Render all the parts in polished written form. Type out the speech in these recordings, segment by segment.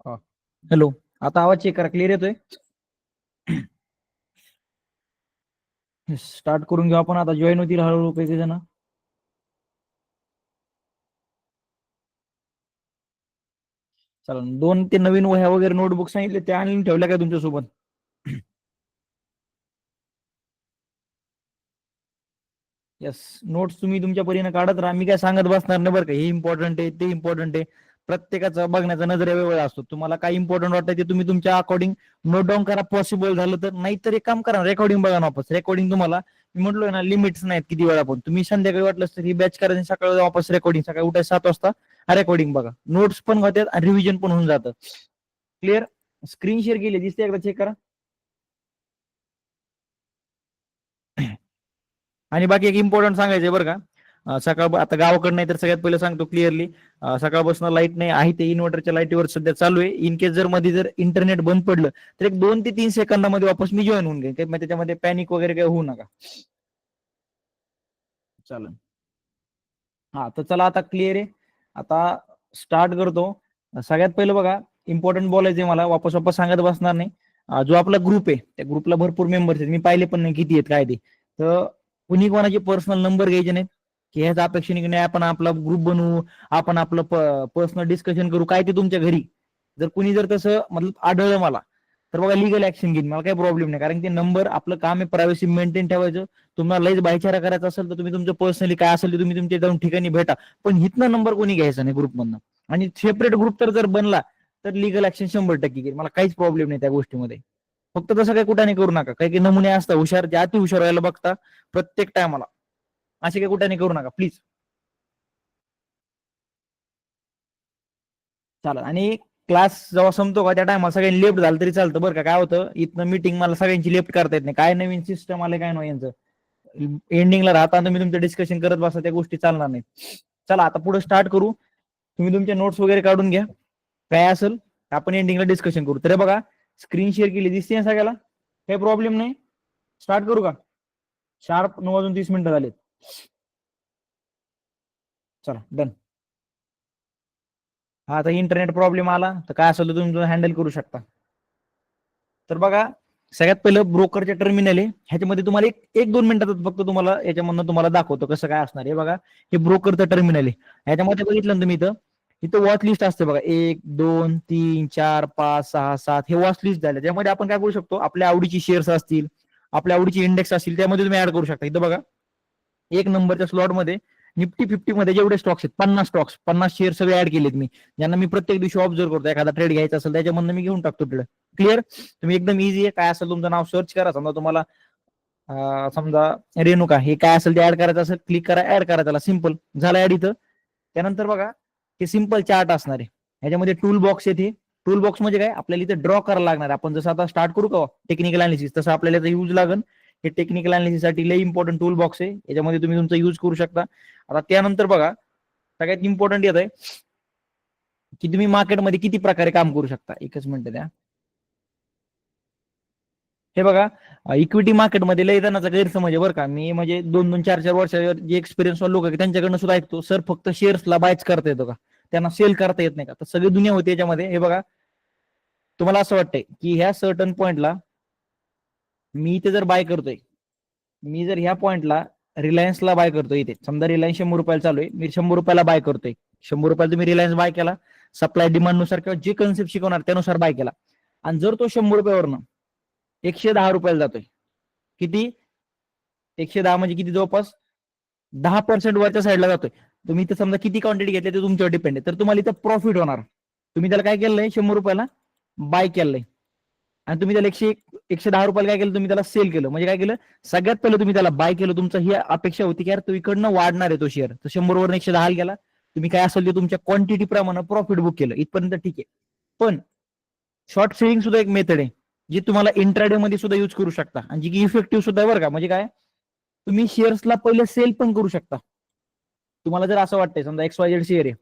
Hello, आता आवाज check करा, क्लिअर येतोय? स्टार्ट करून घेऊ आपण आता. जॉईन होतील हळूहळू पैकी जण. चला, 2 ते नवीन वह्या वगैरे नोटबुक सांगितले त्या आणून ठेवल्या काय तुमच्यासोबत? येस, नोट्स तुम्ही तुमच्या परीने काढत राहा. मी काय सांगत बसणार नाही बरं का, हे इम्पॉर्टंट आहे ते इम्पॉर्टंट आहे. प्रत्येकाचा बघण्याचा नजर वेगळा असतो. तुम्हाला काय इम्पॉर्टंट वाटतं ते तुम्ही तुमच्या अकॉर्डिंग नोट डाऊन करा, पॉसिबल झालं तर. नाही तर एक काम करा, रेकॉर्डिंग बघा ना वापस. रेकॉर्डिंग तुम्हाला मी म्हटलोय ना, लिमिट्स नाहीत किती वेळा पण. तुम्ही संध्याकाळी वाटलं तर ही बॅच करायची, सकाळी वापस रेकॉर्डिंग, सकाळी उठाय 7 वाजता रेकॉर्डिंग बघा. नोट्स पण होतात आणि रिव्हिजन पण होऊन जातं. क्लिअर? स्क्रीन शेअर केली दिसते, एकदा चेक करा. आणि बाकी एक इम्पॉर्टंट सांगायचंय बरं का, सकाळ आता गावाकडे नाही तर सगळ्यात पहिले सांगतो क्लिअरली, सकाळपासून लाईट नाही आहे, ते इन्व्हर्टरच्या लाईटीवर सध्या चालू आहे. इन केस जर मध्ये जर इंटरनेट बंद पडलं तर एक 2 ते 3 सेकंदामध्ये वापस मी जॉईन होऊन जाईल. त्याच्यामध्ये पॅनिक वगैरे काही होऊ नका. चालेल. हा, तर चला आता क्लिअर आहे. आता स्टार्ट करतो. सगळ्यात पहिलं बघा, इम्पॉर्टंट बोलायचंय मला, वापस वापस सांगत बसणार नाही. जो आपला ग्रुप आहे त्या ग्रुपला भरपूर मेंबर्स आहेत, मी पाहिले पण नाही किती आहेत काय ते. तर कुणी कोणाचे पर्सनल नंबर घ्यायचे नाहीत, की ह्याच अपेक्षेने नाही आपण आपला ग्रुप बनवू, आपण आपलं पर्सनल डिस्कशन करू, काय ते तुमच्या घरी. जर कुणी जर तसं मतलब आढळलं मला, तर बघा लीगल ऍक्शन घेईन. मला काही प्रॉब्लेम नाही, कारण ते नंबर आपलं काम आहे प्रायव्हसी मेंटेन ठेवायचं. तुम्हाला लईच भाईचारा करायचा असेल तर तुम्ही तुमचं पर्सनली काय असेल ते तुम्ही तुमच्या जाऊन ठिकाणी भेटा, पण हिथनं नंबर कोणी घ्यायचा नाही ग्रुपमधनं. आणि सेपरेट ग्रुप तर जर बनला तर लिगल ऍक्शन 100% घेईल. मला काहीच प्रॉब्लेम नाही त्या गोष्टीमध्ये. फक्त तसं काही कुठे करू नका. काही काही नमुने असतात हुशार, जे अति हुशार व्हायला बघता प्रत्येक टायमाला. असे काही कुठे करू नका प्लीज. चालेल. आणि क्लास जेव्हा संपतो का त्या टायमाला सगळ्यांनी लेफ्ट झालं तरी चालतं बरं का. काय होतं, इथनं मीटिंग मला सगळ्यांची लेफ्ट करता येत नाही. काय नवीन सिस्टम आले काय नाही यांचं, एंडिंगला राहता तुम्ही तुमचं डिस्कशन करत बसा, त्या गोष्टी चालणार नाही. चला आता पुढे स्टार्ट करू. तुम्ही तुमचे नोट्स वगैरे काढून घ्या, काय असेल आपण एंडिंगला डिस्कशन करू. तर बघा, स्क्रीन शेअर केली दिसते ना सगळ्याला, काही प्रॉब्लेम नाही. स्टार्ट करू का? शार्प 9:30 झालेत. चला डन. हा, आता इंटरनेट प्रॉब्लेम आला तर काय असेल तर तुम्ही हँडल करू शकता. तर बघा, सगळ्यात पहिलं ब्रोकरचे टर्मिनल आहे. ह्याच्यामध्ये तुम्हाला एक 2 मिनिटात फक्त तुम्हाला याच्यामधनं तुम्हाला दाखवतो कसं काय असणार आहे. बघा, हे ब्रोकरचं टर्मिनल आहे. ह्याच्यामध्ये बघितलं ना तुम्ही, इथं इथं वॉच लिस्ट असते बघा, 1 2 3 4 5 6 7 हे वॉच लिस्ट झाले. त्यामध्ये आपण काय करू शकतो, आपल्या आवडीची शेअर्स असतील, आपल्या आवडीची इंडेक्स असतील, त्यामध्ये तुम्ही ऍड करू शकता. इथं बघा, 1 नंबरच्या स्लॉटमध्ये निफ्टी 50 मध्ये जेवढे स्टॉक्स आहेत, 50 शेअर सगळे ऍड केलेत मी, ज्यांना मी प्रत्येक दिवशी ऑब्झर्व करतो. एखादा ट्रेड घ्यायचा असेल त्याच्यामधून मी घेऊन टाकतो ट्रेड. क्लिअर? तुम्ही एकदम इझी आहे. काय असेल तुमचं नाव सर्च करा. समजा तुम्हाला समजा रेणुका हे काय असेल ते ऍड करायचं असेल, क्लिक करा, ऍड करा त्याला. सिंपल झालं ऍड इथं. त्यानंतर बघा, हे सिंपल चार्ट असणार आहे. ह्याच्यामध्ये टूल बॉक्स येते. टूल बॉक्स म्हणजे काय, आपल्याला इथे ड्रॉ करायला लागणार. आपण जसं आता स्टार्ट करू का टेक्निकल अनालिसिस, तसं आपल्याला यूज लागेल. हे टेक्निकल अनालिसिस साठी लई इम्पॉर्टंट टूल बॉक्स आहे, याच्यामध्ये तुम्ही तुमचा यूज करू शकता. आता त्यानंतर बघा, सगळ्यात इम्पॉर्टंट येत आहे की तुम्ही मार्केटमध्ये किती प्रकारे काम करू शकता. एकच मिनिट द्या. हे बघा, इक्विटी मार्केटमध्ये लय जणांचा गैरसमज आहे बरं का. मी म्हणजे 2-2, 4-4 वर्ष जे एक्सपिरियन्स लोक आहेत त्यांच्याकडनं सुद्धा ऐकतो, सर फक्त शेअर्सला बायच करता येतो का, त्यांना सेल करता येत नाही का. तर सगळी दुनिया होती याच्यामध्ये. हे बघा, तुम्हाला असं वाटतंय की ह्या सर्टन पॉइंटला मी इथे जर बाय करतोय, मी जर ह्या पॉइंटला रिलायन्सला बाय करतोय, इथे समजा रिलायन्स 100 रुपयाला चालू आहे, मी 100 रुपयाला बाय करतोय. 100 रुपयाला तुम्ही रिलायन्स बाय केला, सप्लाय डिमांड नुसार किंवा जे कन्सेप्ट शिकवणार त्यानुसार बाय केला. आणि जर तो 100 रुपयावरनं 110 रुपयाला जातोय, किती 110 म्हणजे किती, जवळपास 10% वरच्या साईडला जातोय. तुम्ही इथे समजा किती क्वांटिटी घेतली ते तुमच्यावर डिपेंड आहे. तर तुम्हाला इथं प्रॉफिट होणार. तुम्ही त्याला काय केलंय, 100 रुपयाला बाय केलंय आणि तुम्ही त्याला 110 रुपयाला काय केलं, तुम्ही त्याला सेल केलं. म्हणजे काय केलं, सगळ्यात पहिलं तुम्ही त्याला बाय केलं. तुमचं ही अपेक्षा होती की यार तो इकडनं वाढणार आहे तो शेअर, तर 100 वरून 110 गेला. तुम्ही काय असेल ते तुमच्या क्वांटिटी प्रमाणे प्रॉफिट बुक केलं, इथपर्यंत ठीक आहे. पण शॉर्ट सेलिंग सुद्धा एक मेथड आहे, जी तुम्हाला इंट्राडे मध्ये सुद्धा युज करू शकता आणि जी की इफेक्टिव्ह सुद्धा आहे बरं का. म्हणजे काय, तुम्ही शेअर्सला पहिले सेल पण करू शकता. तुम्हाला जर असं वाटतंय, समजा XYZ शेअर आहे,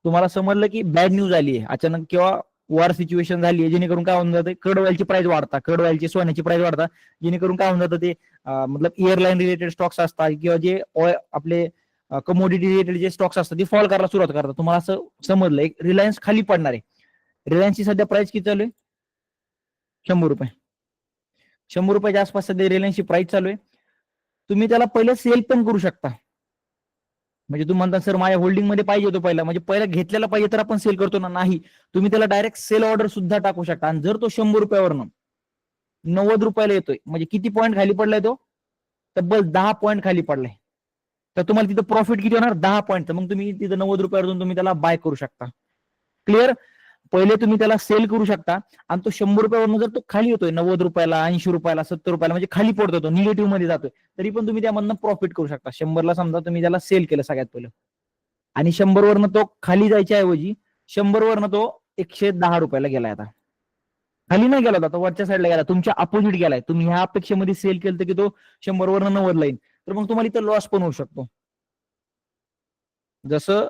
तुम्हाला समजलं की बॅड न्यूज आली आहे अचानक किंवा वॉर सिच्युएशन झाली आहे, जेणेकरून काय होऊन जातं, क्रूड ऑइलची प्राइस वाढतात, क्रूड ऑइलची सोन्याची प्राइस वाढतात, जेणेकरून काय होऊन जातं ते मतलब एअरलाईन रिलेटेड स्टॉक्स असतात किंवा जे आपले कमोडिटी रिलेटेड जे स्टॉक्स असतात ते फॉल करायला सुरुवात करतात. तुम्हाला असं समजलं एक रिलायन्स खाली पडणार आहे, रिलायन्सची सध्या प्राइस किती चालू आहे? 100 रुपये. 100 रुपयाच्या आसपास सध्या रिलायन्सची प्राइस चालू आहे. तुम्ही त्याला पहिलं सेल पण करू शकता. म्हणजे तुम्ही म्हणता सर माझ्या होल्डिंग मध्ये पाहिजे होतो पहिला, म्हणजे पहिला घेतलेला पाहिजे तर आपण सेल करतो ना? नाही, तुम्ही त्याला डायरेक्ट सेल ऑर्डर सुद्धा टाकू शकता. आणि जर तो 100 रुपयावरनं 90 रुपयाला येतोय, म्हणजे किती पॉईंट खाली पडलाय तो? तब्बल 10 पॉईंट खाली पडलाय. तर तुम्हाला तिथं प्रॉफिट किती होणार? 10 पॉईंट. मग तुम्ही तिथं 90 रुपयावरून तुम्ही त्याला बाय करू शकता. क्लिअर? पहिले तुम्ही त्याला सेल करू शकता, आणि तो 100 रुपयावरून जर तो खाली येतोय 90 रुपयाला, 80 रुपयाला, 70 रुपयाला, म्हणजे खाली पडतो, तो निगेटिव्ह मध्ये जातोय, तरी पण तुम्ही त्यामधनं प्रॉफिट करू शकता. 100ला समजा तुम्ही त्याला सेल केलं सगळ्यात पहिलं, आणि 100वरनं तो खाली जायच्या ऐवजी 100वरनं तो 110 रुपयाला गेलाय. आता खाली नाही गेला, तो वरच्या साईडला गेला, तुमच्या अपोजिट गेलाय. तुम्ही ह्या अपेक्षेमध्ये सेल केलं की तो 100वरनं 90ला येईल, तर मग तुम्हाला इथं लॉस पण होऊ शकतो. जसं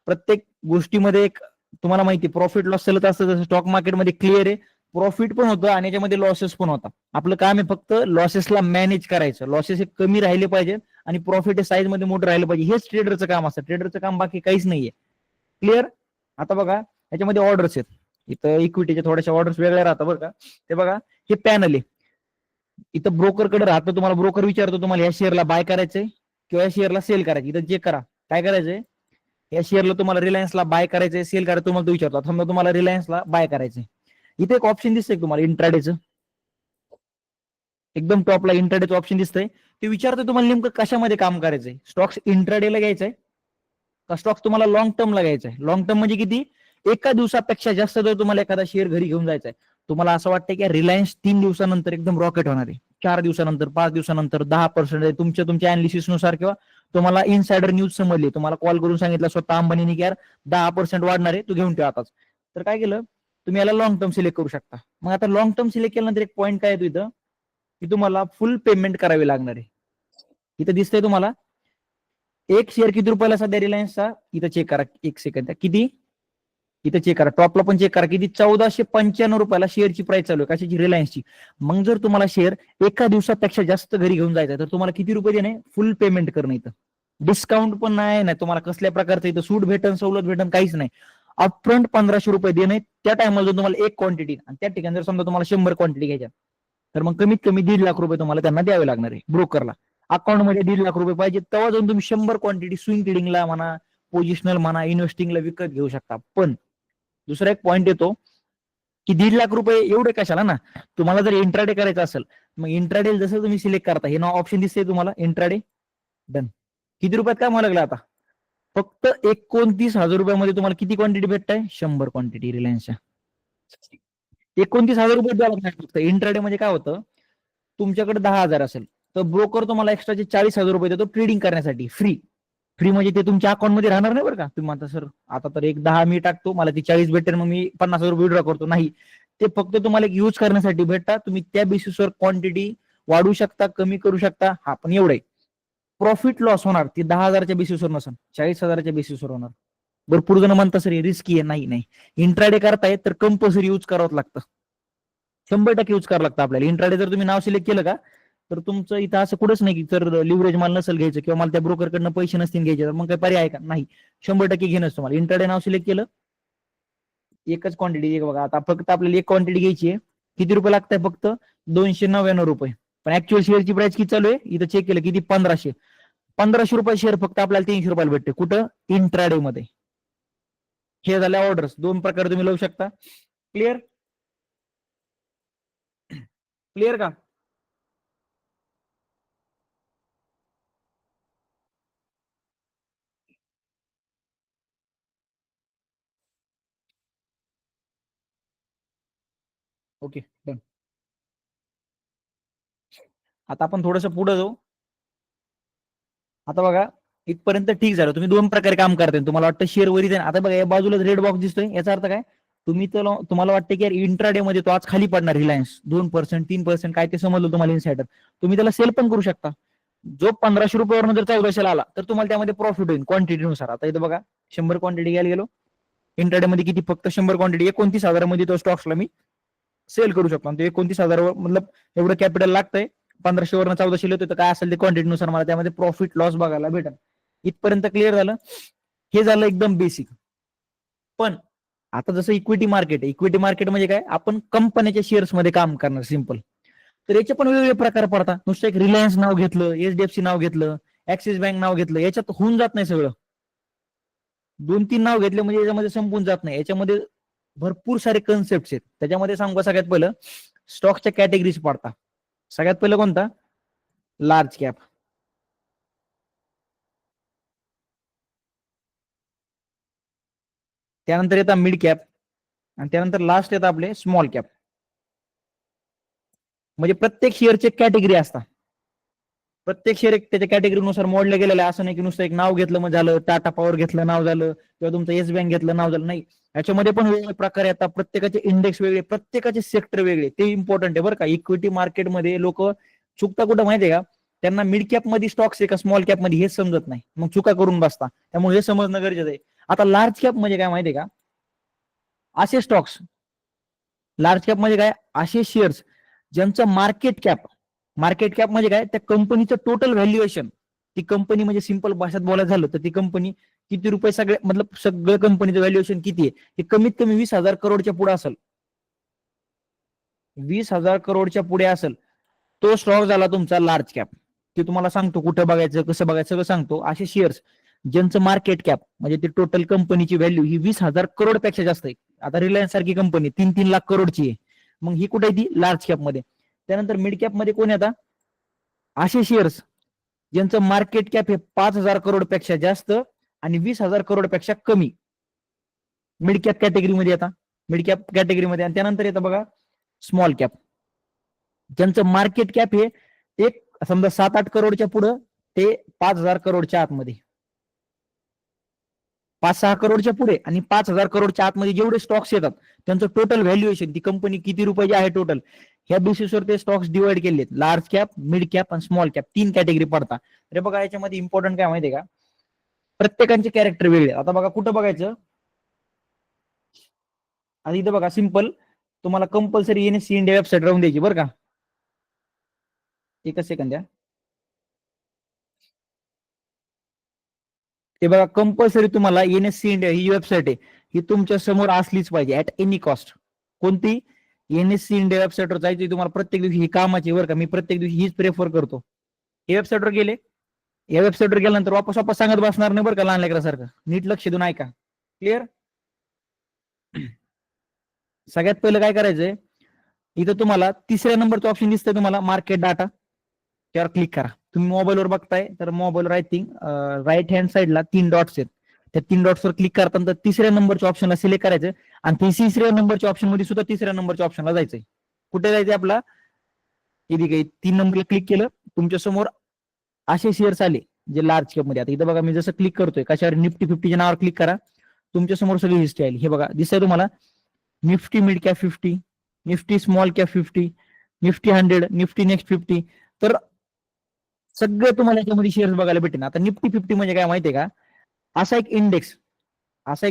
प्रत्येक गोष्टीमध्ये एक तुम्हाला माहिती प्रॉफिट लॉस चालत असतं, जसं स्टॉक मार्केटमध्ये क्लिअर आहे, प्रॉफिट पण होतं आणि याच्यामध्ये लॉसेस पण होतात. आपलं काम आहे फक्त लॉसेसला मॅनेज करायचं. लॉसेस हे कमी राहिले पाहिजे आणि प्रॉफिट हे साईज मध्ये मोठं राहिलं पाहिजे. हेच ट्रेडरचं काम असतं. ट्रेडरचं काम बाकी काहीच नाहीये. क्लिअर? आता बघा याच्यामध्ये ऑर्डर्स आहेत. इथं इक्विटीच्या थोड्याशा ऑर्डर्स वेगळ्या राहतात बरं का. ते बघा हे पॅनल आहे. इथं ब्रोकरकडे राहतं, तुम्हाला ब्रोकर विचारतो तुम्हाला या शेअरला बाय करायचंय किंवा या शेअरला सेल करायचं. इथं जे करा, काय करायचंय, या शेअरला तुम्हाला रिलायन्सला बाय करायचंय, सेल करायचं, तुम्हाला तो विचारतो. समजा तुम्हाला रिलायन्सला बाय करायचंय, इथे एक ऑप्शन दिसतंय तुम्हाला इंट्राडेचं, एकदम टॉपला इंट्राडेचं ऑप्शन दिसतंय. ते विचारतोय तुम्हाला नेमकं कशामध्ये काम करायचंय. स्टॉक्स इंट्राडेला घ्यायचंय का स्टॉक्स तुम्हाला लॉंग टर्मला घ्यायचंय? लॉंग टर्म म्हणजे किती? एका दिवसापेक्षा जास्त जर तुम्हाला एखादा शेअर घरी घेऊन जायचा आहे, तुम्हाला असं वाटतंय की रिलायन्स 3 दिवसानंतर एकदम रॉकेट होणार आहे, 4 दिवसानंतर, 5 दिवसानंतर 10% तुमच्या अनालिसिसनुसार, किंवा तुम्हाला इनसायडर न्यूज समजली, तुम्हाला कॉल करून सांगितलं स्वतः अंबानीने की यार 10% वाढणार आहे, तू घेऊन ठेव आताच, तर काय केलं तुम्ही, याला लॉंग टर्म सिलेक्ट करू शकता. मग आता लॉंग टर्म सिलेक्ट केल्यानंतर एक पॉईंट काय येतो इथं, की तुम्हाला फुल पेमेंट करावी लागणार आहे. इथं दिसतंय तुम्हाला एक शेअर किती रुपयाला सध्या रिलायन्सचा, इथं चेक करा एक सेकंद, किती, इथं चेक करा, टॉपला पण चेक करा किती, 1495 रुपयाला शेअरची प्राइस चालू आहे, कशाची, रिलायन्सची. मग जर तुम्हाला शेअर एका दिवसापेक्षा जास्त घरी घेऊन जायचं तर तुम्हाला किती रुपये देणे, फुल पेमेंट करणं. इथं डिस्काउंट पण नाही, तुम्हाला कसल्या प्रकारचं इथं सूट भेटन, सवलत भेटन, काहीच नाही. अपफ्रंट 1500 रुपये देणे त्या टायमाला तुम्हाला एक क्वांटिटी, आणि त्या ठिकाणी जर समजा तुम्हाला 100 क्वांटिटी घ्यायच्या, तर मग कमीत कमी 1.5 लाख रुपये तुम्हाला त्यांना द्यावे लागणार आहे ब्रोकरला. अकाउंटमध्ये 1.5 लाख रुपये पाहिजे, तेव्हा जाऊन तुम्ही 100 क्वांटिटी स्विंग ट्रेडिंगला म्हणा, पोझिशनल म्हणा, इन्व्हेस्टिंगला विकत घेऊ शकता. पण दुसरा एक पॉईंट येतो की 1.5 लाख रुपये एवढे कशाला ना, तुम्हाला जर इंट्राडे करायचं असेल, मग इंट्राडे जसं तुम्ही सिलेक्ट करता, हे नाव ऑप्शन दिसते तुम्हाला इंट्राडे, डन. किती रुपयात काय मला लागलं आता, फक्त 29,000 रुपयामध्ये तुम्हाला किती क्वांटिटी भेटताय, 100 क्वांटिटी रिलायन्सच्या. 29,000 रुपये द्यावं लागणार फक्त. इंट्राडे म्हणजे काय होतं, तुमच्याकडे 10,000 असेल तर ब्रोकर तुम्हाला एक्स्ट्राचे 40,000 रुपये देतो ट्रेडिंग करण्यासाठी, फ्री. फ्री म्हणजे ते तुमच्या अकाउंटमध्ये राहणार नाही बरं का. तुम्ही म्हणता सर आता तर एक 10 मी टाकतो, मला ती 40 भेटेल, मग मी 50,000 रुपये विड्रॉ करतो. नाही, ते फक्त तुम्हाला एक यूज करण्यासाठी भेटतात. तुम्ही त्या बेसिसवर क्वांटिटी वाढवू शकता, कमी करू शकता. हा पण एवढं आहे, प्रॉफिट लॉस होणार ती 10,000च्या बेसिसवर नसेल, 40,000च्या बेसिसवर होणार. भरपूर जण म्हणतात सर हे रिस्की आहे. नाही नाही, इंट्राडे करताय तर कंपल्सरी यूज करावं लागतं, 100% यूज करावं लागतं आपल्याला. इंट्राडे जर तुम्ही नाव सिलेक्ट केलं का, तर तुमचं इथं असं कुठंच नाही की जर लिव्हरेज माल नसेल घ्यायचं किंवा मला त्या ब्रोकरकडनं पैसे नसतील घ्यायचे, तर मग काही पर्याय आहे का, नाही. 100% घेणंच तुम्हाला. इंट्राडे नाव सिलेक्ट केलं, एकच क्वांटिटी, एक बघा आता फक्त आपल्याला एक क्वांटिटी घ्यायची आहे, किती रुपये लागताय, फक्त 299 रुपये. पण ऍक्च्युअल शेअरची प्राइस किती चालू आहे, इथं चेक केलं किती, 1500 रुपये शेअर फक्त आपल्याला 300 रुपयाला भेटते. कुठं, इंट्राडे मध्ये. हे झाले ऑर्डर्स, दोन प्रकारे तुम्ही लावू शकता. क्लिअर? क्लिअर का? Okay, done. आता आपण थोडस पुढे जाऊ. आता बघा इथपर्यंत ठीक झालं, तुम्ही दोन प्रकारे काम करताय. तुम्हाला वाटतं शेअर वरील, आता बघा या बाजूला रेड बॉक्स दिसतोय, याचा अर्थ काय, तुम्ही तुम्हाला वाटतं की यार इंट्राडे मध्ये तो आज खाली पडणार, रिलायन्स 2%, 3% काय ते समजलं तुम्हाला इनसाइडर, तुम्ही त्याला सेल पण करू शकता. जो 1500 रुपयावर जर 1400 आला तर तुम्हाला त्यामध्ये प्रॉफिट होईल क्वांटिटीनुसार. आता इथं बघा 100 क्वांटिटी घ्यायला गेलो, इंट्राडे मध्ये किती, फक्त 100 क्वांटिटी 29,000 तो स्टॉक्सला मी सेल करू शकतो. आणि ते 29,000 मतलब एवढं कॅपिटल लागतंय, 1500 वरनं 1400 येतोय, तर काय असेल ते क्वांटिटीनुसार मला त्यामध्ये प्रॉफिट लॉस बघायला भेटेल. इथपर्यंत क्लिअर झालं? हे झालं एकदम बेसिक. पण आता जसं इक्विटी मार्केट म्हणजे काय, आपण कंपन्याच्या शेअर्स मध्ये काम करणार सिंपल. तर याचे पण वेगवेगळे प्रकार पडतात. नुसतं एक रिलायन्स नाव घेतलं, एचडीएफसी नाव घेतलं, ऍक्सिस बँक नाव घेतलं, याच्यात होऊन जात नाही सगळं. 2-3 नाव घेतले म्हणजे याच्यामध्ये संपून जात नाही. याच्यामध्ये भरपूर सारे कन्सेप्ट आहेत. त्याच्यामध्ये सांगू का, सगळ्यात पहिलं स्टॉकच्या कॅटेगरीज पडतात. सगळ्यात पहिलं कोणता, लार्ज कॅप. त्यानंतर येतात मिड कॅप, आणि त्यानंतर लास्ट येतात आपले स्मॉल कॅप. म्हणजे प्रत्येक शेअरचे कॅटेगरी असतात. प्रत्येक शेअर एक त्याच्या कॅटेगरीनुसार मोडले गेलेलं आहे. असं नाही की नुसतं एक नाव घेतलं मग झालं, टाटा पॉवर घेतलं नाव झालं, किंवा तुमचं येस बँक घेतलं नाव झालं, नाही. याच्यामध्ये पण वेगवेगळे प्रकार येतात. प्रत्येकाचे इंडेक्स वेगळे, प्रत्येकाचे सेक्टर वेगळे. ते इम्पॉर्टंट आहे बरं का. इक्विटी मार्केटमध्ये लोक चुकता कुठं माहितीये का, त्यांना मिड कॅप मध्ये स्टॉक्स आहे का स्मॉल कॅप मध्ये हेच समजत नाही, मग चुका करून बसता. त्यामुळे हे समजणं गरजेचं आहे. आता लार्ज कॅप म्हणजे काय माहितीये का, असे स्टॉक्स, लार्ज कॅप म्हणजे काय, असे शेअर्स ज्यांचं मार्केट कॅप म्हणजे काय, त्या कंपनीचं टोटल व्हॅल्युएशन. ती कंपनी म्हणजे सिंपल भाषेत बोलायचं झालं तर ती कंपनी किती रुपये, सगळे मतलब सगळं कंपनीचं व्हॅल्युएशन किती आहे, हे कमीत कमी 20,000 करोडच्या पुढे असेल. 20,000 करोडच्या पुढे असेल, तो स्टॉक झाला तुमचा लार्ज कॅप. ते तुम्हाला सांगतो कुठं बघायचं, कसं बघायचं सगळं सांगतो. असे शेअर्स ज्यांचं मार्केट कॅप म्हणजे ती टोटल कंपनीची व्हॅल्यू ही 20,000 करोडपेक्षा जास्त आहे. आता रिलायन्स सारखी कंपनी 3-3 लाख करोडची आहे, मग ही कुठे आहे, ती लार्ज कॅप मध्ये. त्यानंतर मिड कॅप मध्ये कोण येतात, असे शेअर्स ज्यांचं मार्केट कॅप हे 5,000 करोडपेक्षा जास्त आणि 20,000 करोडपेक्षा कमी, मिड कॅप कॅटेगरीमध्ये येतात. मिड कॅप कॅटेगरीमध्ये. आणि त्यानंतर येतं बघा स्मॉल कॅप, ज्यांचं मार्केट कॅप हे एक समजा 7-8 करोडच्या पुढं ते 5,000 करोडच्या आतमध्ये, 5-6 करोडच्या पुढे आणि 5,000 करोडच्या आतमध्ये जेवढे स्टॉक्स येतात त्यांचं टोटल व्हॅल्युएशन, ती कंपनी किती रुपयाची आहे टोटल, ह्या बेसिसवर ते स्टॉक्स डिवाइड केले. लार्ज कॅप, मिड कॅप आणि स्मॉल कॅप, 3 कॅटेगरी पडतात. तर बघा याच्यामध्ये इम्पॉर्टंट काय माहितीये का, प्रत्येकाचे कॅरेक्टर वेगळे. आता बघा कुठं बघायचं, आता इथं बघा सिंपल, तुम्हाला कंपल्सरी एनएससी इंडिया वेबसाईट राहून द्यायची बरं का. एकच सेकंद द्या. ते बघा कंपल्सरी तुम्हाला एनएससी इंडिया ही वेबसाईट आहे, ही तुमच्या समोर असलीच पाहिजे ऍट एनी कॉस्ट. कोणती, एनएससी इंडिया वेबसाईटवर जायची तुम्हाला प्रत्येक दिवशी. ही कामाची बरं का, मी प्रत्येक दिवशी हीच प्रेफर करतो. या वेबसाईटवर गेले, या वेबसाईटवर गेल्यानंतर वापस वापस सांगत बसणार नाही बरं का, लहान लेकरासारखं. नीट लक्ष देऊन ऐका. क्लिअर. सगळ्यात पहिलं काय करायचंय, इथं तुम्हाला 3ऱ्या नंबरचं ऑप्शन दिसतंय तुम्हाला, मार्केट डाटा. त्यावर क्लिक करा. तुम्ही मोबाईलवर बघताय तर मोबाईलवर आय थिंक राईट हँड साईडला 3 डॉट्स आहेत. त्या 3 डॉट्सवर क्लिक करताना 3ऱ्या नंबरच्या ऑप्शनला सिलेक्ट करायचं, आणि 3ऱ्या नंबरच्या ऑप्शन मध्ये सुद्धा 3ऱ्या नंबरच्या ऑप्शनला जायचंय. कुठे जायचंय आपला, इथे काही 3 नंबरला क्लिक केलं, तुमच्या समोर असे शेअर्स आले जे लार्ज कॅप मध्ये. आता इथं बघा मी जसं क्लिक करतोय कशावर, निफ्टी 50च्या नावावर क्लिक करा, तुमच्या समोर सगळी हिस्ट्री आली. हे बघा दिसतंय तुम्हाला, Nifty mid cap 50, Nifty small cap 50, Nifty 100, Nifty next 50. तर सगळे तुम्हाला याच्यामध्ये शेअर्स बघायला भेटेल. आता निफ्टी 50 म्हणजे काय माहितीये का, असा एक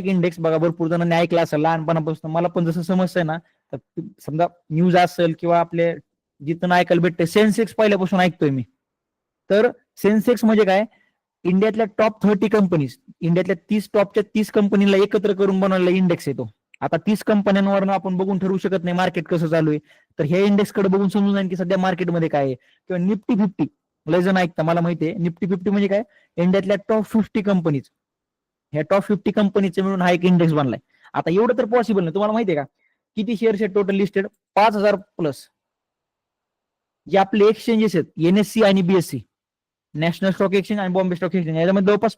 इंडेक्स, बघा भरपूर जणांनी ऐकला असेल लहानपणापासून, मला पण जसं समजतंय ना, तर समजा न्यूज असेल किंवा आपले जिथं ऐकायला भेटते, सेन्सेक्स पहिल्यापासून ऐकतोय मी. तर सेन्सेक्स म्हणजे काय, इंडियातल्या टॉप 30 कंपनीज, इंडियातल्या टॉपच्या 30 कंपनीला एकत्र करून बनवलेला इंडेक्स येतो. आता 30 कंपन्यांवर आपण बघून ठरवू शकत नाही मार्केट कसं चालू आहे, तर हे इंडेक्स कडे बघून समजून जाईल की सध्या मार्केटमध्ये काय आहे. किंवा निफ्टी 50, लय जण ऐकता, मला माहितीये. निफ्टी 50 म्हणजे काय, इंडियातल्या टॉप 50 कंपनीज, ह्या टॉप 50 कंपनीचे मिळून हा एक इंडेक्स बनलाय. आता एवढं तर पॉसिबल नाही. तुम्हाला माहितीये का किती शेअर्स आहेत टोटल लिस्टेड, 5,000 प्लस. जे आपले एक्सचेंजेस आहेत, एनएससी आणि बीएससी, नॅशनल स्टॉक एक्सचेंज आणि बॉम्बे स्टॉक एक्सचेंज, याच्यामध्ये जवळपास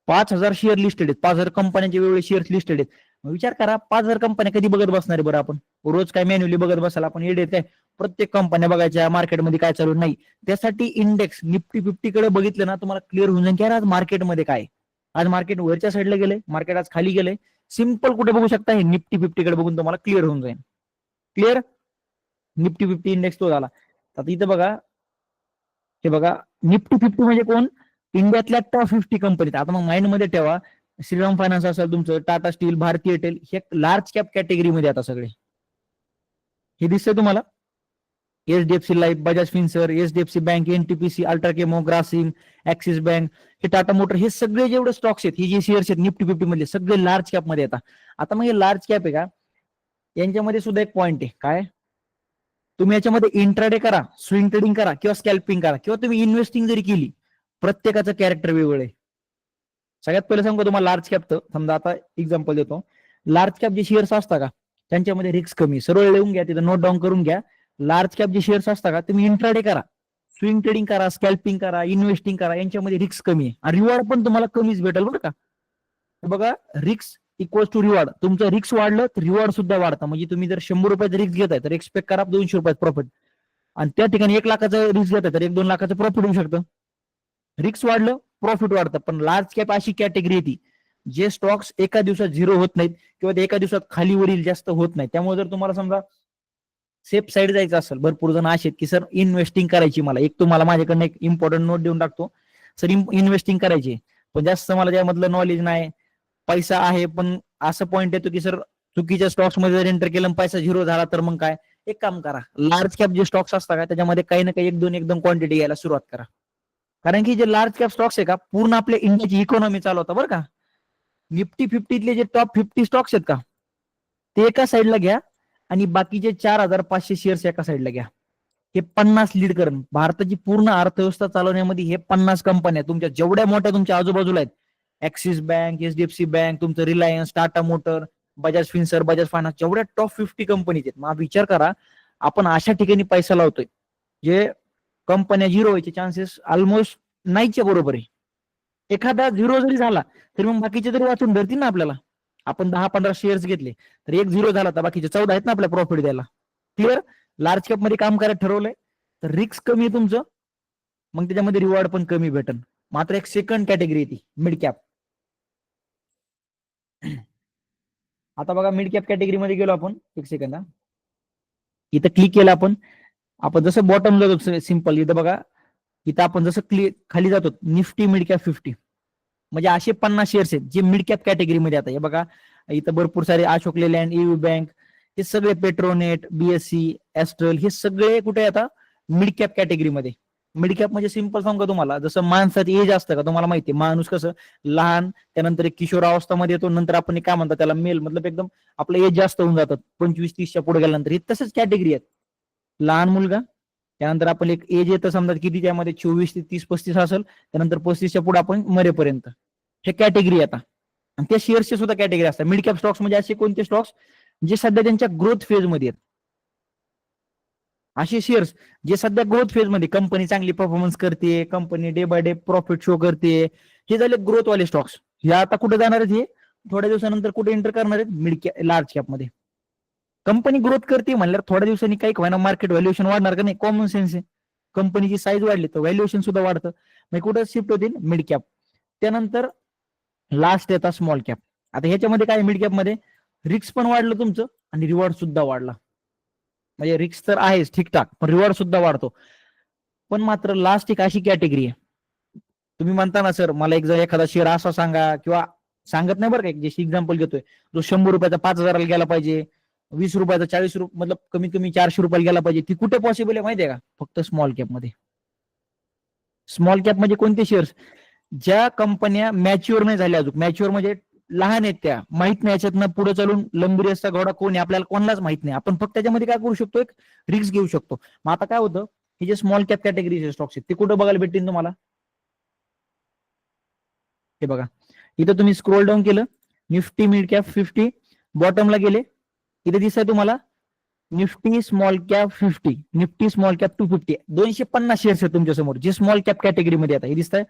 5,000 शेअर लिस्टेड आहेत. 5,000 कंपन्यांचे वेगवेगळे शेअर्स लिस्टेड आहेत. विचार करा, 5,000 कंपन्या कधी बघत बसणार आहे बरं आपण, रोज काय मॅन्युअली बघत बसायला आपण येडे काय, प्रत्येक कंपन्या बघायच्या मार्केटमध्ये काय चालू नाही. त्यासाठी इंडेक्स निफ्टी 50 कडे बघितलं ना, तुम्हाला क्लिअर होऊन जाईल की आज मार्केटमध्ये काय. आज मार्केट वरच्या साईडला गेलंय, मार्केट आज खाली गेलंय. सिंपल कुठे बघू शकता, हे निफ्टी 50 कडे बघून तुम्हाला क्लिअर होऊन जाईल. क्लिअर. निफ्टी 50 इंडेक्स तो झाला. आता इथं बघा, हे बघा निफ्टी 50 म्हणजे कोण, इंडियातल्या टॉप 50 कंपनी. आता मग माइंड मध्ये ठेवा, श्रीराम फायनान्स असेल तुमचं, टाटा स्टील, भारती एअरटेल, हे लार्ज कॅप कॅटेगरीमध्ये आता सगळे. हे दिसतंय तुम्हाला, HDFC life, Bajaj Finserv, HDFC bank, NTPC, UltraCemco, Grasim, Axis bank, हे टाटा मोटर, हे सगळे जेवढे स्टॉक्स आहेत, हे जे शेअर्स आहेत निफ्टी 50 मधले सगळे लार्ज कॅप मध्ये येतात. आता मग हे लार्ज कॅप आहे का, यांच्यामध्ये सुद्धा एक पॉईंट आहे काय, तुम्ही याच्यामध्ये इंट्राडे करा, स्विंग ट्रेडिंग करा किंवा स्कॅल्पिंग करा किंवा तुम्ही इन्व्हेस्टिंग जरी केली, प्रत्येकाचं कॅरेक्टर वेगळं आहे. सगळ्यात पहिले सांगू तुम्हाला लार्ज कॅपचं, समजा आता एक्झाम्पल देतो, लार्ज कॅप जे शेअर्स असतात का त्यांच्यामध्ये रिस्क कमी, सरळ लिहून घ्या, तिथं नोट डाऊन करून घ्या. लार्ज कॅप जे शेअर्स असतात का तुम्ही इंट्राडे करा, स्विंग ट्रेडिंग करा, स्कॅल्पिंग करा, इन्व्हेस्टिंग करा, यांच्यामध्ये रिस्क कमी आहे आणि रिवॉर्ड पण तुम्हाला कमीच भेटेल बरं का. बघा, रिस्क इक्वल्स टू रिवॉर्ड, तुमचं रिस्क वाढलं तर रिवॉर्ड सुद्धा वाढतं. म्हणजे तुम्ही जर 100 रुपयाचं रिस्क घेताय तर एक्सपेक्ट करा 200 रुपयाचं प्रॉफिट, आणि त्या ठिकाणी 1 लाखाचं रिस्क घेताय तर 1-2 लाखाचं प्रॉफिट होऊ शकतं. रिस्क वाढलं प्रॉफिट वाढतं. पण लार्ज कॅप अशी कॅटेगरी येते जे स्टॉक्स एका दिवसात झिरो होत नाहीत किंवा ते एका दिवसात खाली वरील जास्त होत नाही. त्यामुळे जर तुम्हाला समजा सेफ साईड जायचं असेल, भरपूर जण असे की सर इन्व्हेस्टिंग करायची, मला एक तुम्हाला माझ्याकडनं एक इम्पॉर्टंट नोट देऊन टाकतो, सर इन्व्हेस्टिंग करायची पण जास्त मला त्यामधलं नॉलेज नाही, पैसा आहे पण असं पॉईंट येतो की सर चुकीच्या स्टॉक्स मध्ये जर एंटर केलं पैसा झिरो झाला तर मग काय, एक काम करा, लार्ज कॅप जे स्टॉक्स असतात का त्याच्यामध्ये काही ना काही एकदम क्वांटिटी घ्यायला सुरुवात करा. कारण की जे लार्ज कॅप स्टॉक्स आहे का पूर्ण आपल्या इंडियाची इकॉनॉमी चालवतात बरं का. निफ्टी 50 जे टॉप 50 स्टॉक्स आहेत का ते एका साईडला घ्या आणि बाकीचे 4500 शेअर्स एका साईडला घ्या. हे 50 लीड करून भारताची पूर्ण अर्थव्यवस्था चालवण्यामध्ये हे 50 कंपन्या तुमच्या जेवढ्या मोठ्या तुमच्या आजूबाजूला आहेत, ऍक्सिस बँक, एचडीएफसी बँक, तुमचं Reliance, Tata motor, Bajaj Finserv, Bajaj finance, जेवढ्या टॉप 50 कंपनीज आहेत. मग विचार करा आपण अशा ठिकाणी पैसा लावतोय जे कंपन्या झिरो व्हायचे चान्सेस ऑलमोस्ट नाहीच्या बरोबर आहे. एखादा झिरो जरी झाला तरी मग बाकीचे तरी वाचून धरतील ना आपल्याला. आपण 10-15 शेअर्स घेतले तर एक झिरो झाला तर बाकीचे 14 आहेत ना आपल्या प्रॉफिट द्यायला. क्लिअर. लार्ज कॅप मध्ये काम करायला ठरवलंय तर रिस्क कमी आहे तुमचं, मग त्याच्यामध्ये रिवॉर्ड पण कमी भेटन. मात्र एक सेकंड कॅटेगरी येते मिड कॅप. आता बघा मिड कॅप कॅटेगरी मध्ये गेलो आपण, एक सेकंद, इथं क्लिक केलं आपण, आपण जसं बॉटमला जातो सिंपल, इथं बघा इथं आपण जसं खाली जातो निफ्टी मिड कॅप 50, म्हणजे असे 50 शेअर्स आहेत जे मिड कॅप कॅटेगरीमध्ये आता. हे बघा इथं भरपूर सारे अशोक लेलँड, ईयू बँक, हे सगळे पेट्रोनेट, बीएससी, ऍस्ट्रल, हे सगळे कुठे आता मिड कॅप कॅटेगरीमध्ये. मिड कॅप म्हणजे सिंपल सांगू का तुम्हाला, जसं माणसाचं एज असतं का तुम्हाला माहिती आहे, माणूस कसं लहान त्यानंतर एक किशोरावस्थामध्ये येतो, नंतर आपण काय म्हणतात त्याला मेल, मतलब एकदम आपलं एज जास्त होऊन जातात 25-30च्या पुढे गेल्यानंतर. हे तसंच कॅटेगरी आहेत. लहान मुलगा, त्यानंतर आपण एक एज येतं समजा किती त्यामध्ये 24 ते 30-35 असेल, त्यानंतर 35च्या पुढे आपण मरेपर्यंत, हे कॅटेगरी आता. आणि त्या शेअर्सचे सुद्धा कॅटेगरी असतात. मिड कॅप स्टॉक्स म्हणजे असे कोणते स्टॉक्स जे सध्या त्यांच्या ग्रोथ फेजमध्ये आहेत, असे शेअर्स जे सध्या ग्रोथ फेजमध्ये, कंपनी चांगली परफॉर्मन्स करते, company day by day profit show करते, हे झाले ग्रोथ वाले स्टॉक्स. हे आता कुठे जाणार आहेत, हे थोड्या दिवसानंतर कुठे एंटर करणार आहेत, मिड कॅप लार्ज कॅप मध्ये. कंपनी ग्रोथ करते म्हणल्यावर थोड्या दिवसांनी काही व्हायना मार्केट व्हॅल्युएशन वाढणार का नाही, कॉमन सेन्स आहे. कंपनीची साईज वाढली तर व्हॅल्युएशन सुद्धा वाढतं, मग कुठं शिफ्ट होतील मिड कॅप. त्यानंतर लास्ट येतात स्मॉल कॅप. आता ह्याच्यामध्ये काय, मिड कॅप मध्ये रिस्क पण वाढलं तुमचं आणि रिवॉर्ड सुद्धा वाढला. म्हणजे रिस्क तर आहेच ठीकठाक पण रिवॉर्ड सुद्धा वाढतो. पण मात्र लास्ट एक अशी कॅटेगरी आहे, तुम्ही म्हणता ना सर मला एक जर एखादा शेअर असा सांगा, किंवा सांगत नाही बरं का, जे एक्झाम्पल घेतोय, जो 100 रुपयाचा 5000ला गेला पाहिजे, 20 रुपयाचा 40 रुपये, मतलब कमीत कमी 400 रुपयाला गेला पाहिजे, ती कुठे पॉसिबल आहे माहितीये का, फक्त स्मॉल कॅप मध्ये. स्मॉल कॅप म्हणजे कोणते शेअर्स, ज्या कंपन्या मॅच्युअर नाही झाल्या अजून, मॅच्युअर म्हणजे लहान आहेत, त्या माहित नाही याच्यातनं पुढे चालून लंबी घोडा कोण आहे आपल्याला कोणालाच माहित नाही, आपण फक्त त्याच्यामध्ये काय करू शकतो, एक रिस्क घेऊ शकतो. मग आता काय होतं, हे जे स्मॉल कॅप कॅटेगरीचे स्टॉक्स आहेत ते कुठं बघायला भेटतील तुम्हाला, हे बघा इथं तुम्ही स्क्रोल डाऊन केलं, निफ्टी मिड कॅप 50 बॉटमला गेले, इथे दिसतंय तुम्हाला Nifty small cap 50, Nifty small cap 250, 250 shares आहेत तुमच्या समोर जे स्मॉल कॅप कॅटेगरीमध्ये आता. हे दिसतंय,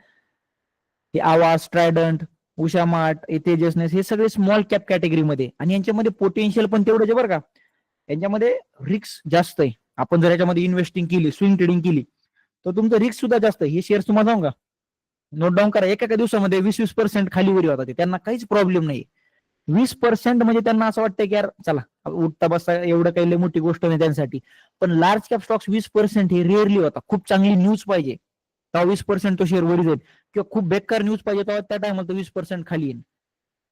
हे आवाज, ट्रायडंट, उषा मार्ट, तेजसनेस, हे सगळे स्मॉल कॅप कॅटेगरीमध्ये. आणि यांच्यामध्ये पोटेन्शियल पण तेवढंच आहे बरं का, यांच्यामध्ये रिस्क जास्त आहे. आपण जर याच्यामध्ये इन्व्हेस्टिंग केली, स्विंग ट्रेडिंग केली तर तुमचं रिस्क सुद्धा जास्त आहे. हे शेअर्स तुम्हाला सांगू का, नोट डाऊन करा, एका दिवसामध्ये 20-20% खाली वरी होतात, त्यांना काहीच प्रॉब्लेम नाही. 20% म्हणजे त्यांना असं वाटतं की यार चला उठता बसता एवढं काही लई मोठी गोष्ट नाही त्यांसाठी. पण लार्ज कॅप स्टॉक्स 20% हे रेअरली होता. खूप चांगली न्यूज पाहिजे तेव्हा 20% तो शेअर वरी जाईल, किंवा खूप बेकार न्यूज पाहिजे तेव्हा त्या टायमाला 20% खाली येईल.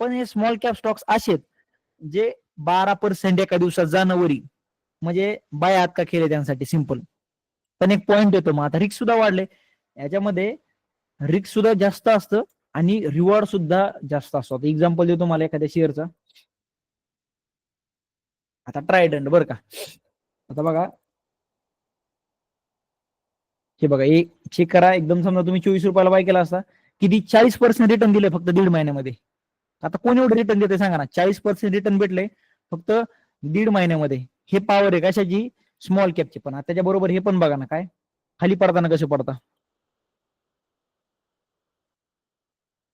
पण हे स्मॉल कॅप स्टॉक्स असेच जे 12% एका दिवसात जाणं वरी, म्हणजे बाय का केले त्यांसाठी सिंपल. पण एक पॉईंट येतो, मग आता रिस्क सुद्धा वाढले याच्यामध्ये. रिस्क सुद्धा जास्त असतं आणि रिवॉर्ड सुद्धा जास्त असतो. एक्झाम्पल देतो तुम्हाला एखाद्या शेअरचा. आता ट्रायडंट बरं का, आता बघा हे बघा, एक चेक करा. एकदम समजा तुम्ही 24 रुपयाला बाय केला असता, किती 40% रिटर्न दिले फक्त 1.5 महिन्यामध्ये. आता कोण एवढं रिटर्न देते सांगा ना? 40% रिटर्न भेटले फक्त 1.5 महिन्यामध्ये. हे पॉवर आहे कशाची? स्मॉल कॅपची. पण त्याच्या बरोबर हे पण बघा ना, काय खाली पडताना कसं पडता.